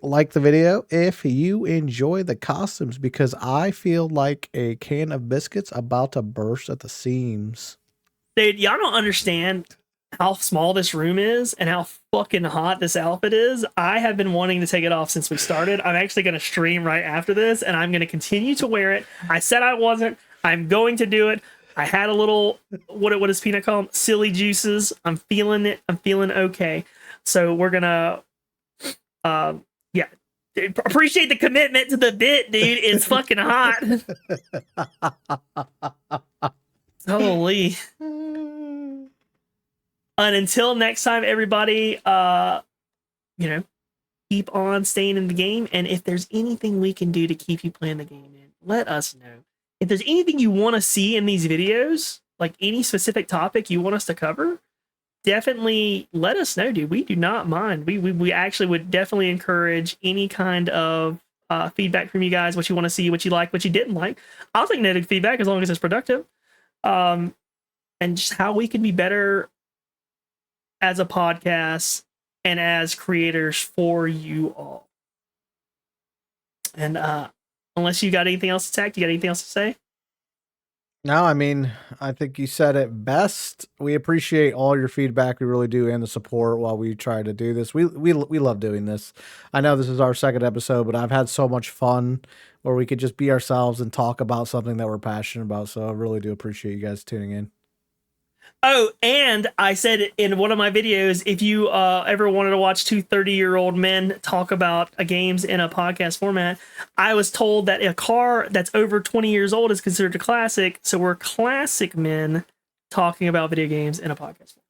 like the video if you enjoy the costumes, because I feel like a can of biscuits about to burst at the seams. Dude, y'all don't understand how small this room is and how fucking hot this outfit is. I have been wanting to take it off since we started. I'm actually going to stream right after this, and I'm going to continue to wear it. I said I wasn't. I'm going to do it. I had a little, what does Peanut call them? Silly juices. I'm feeling it. I'm feeling okay. So we're going to, yeah. Appreciate the commitment to the bit, dude. It's fucking hot. Holy. And until next time, everybody, keep on staying in the game. And if there's anything we can do to keep you playing the game, man, let us know. If there's anything you want to see in these videos, like any specific topic you want us to cover, definitely let us know, dude. We do not mind. We actually would definitely encourage any kind of feedback from you guys, what you want to see, what you like, what you didn't like. I'll take negative feedback as long as it's productive. And just how we can be better as a podcast and as creators for you all. And unless you got anything else to tag, you got anything else to say? No, I mean, I think you said it best. We appreciate all your feedback. We really do, and the support while we try to do this. We love doing this. I know this is our second episode, but I've had so much fun where we could just be ourselves and talk about something that we're passionate about. So I really do appreciate you guys tuning in. Oh, and I said in one of my videos, if you ever wanted to watch two 30-year-old men talk about games in a podcast format, I was told that a car that's over 20 years old is considered a classic. So we're classic men talking about video games in a podcast format.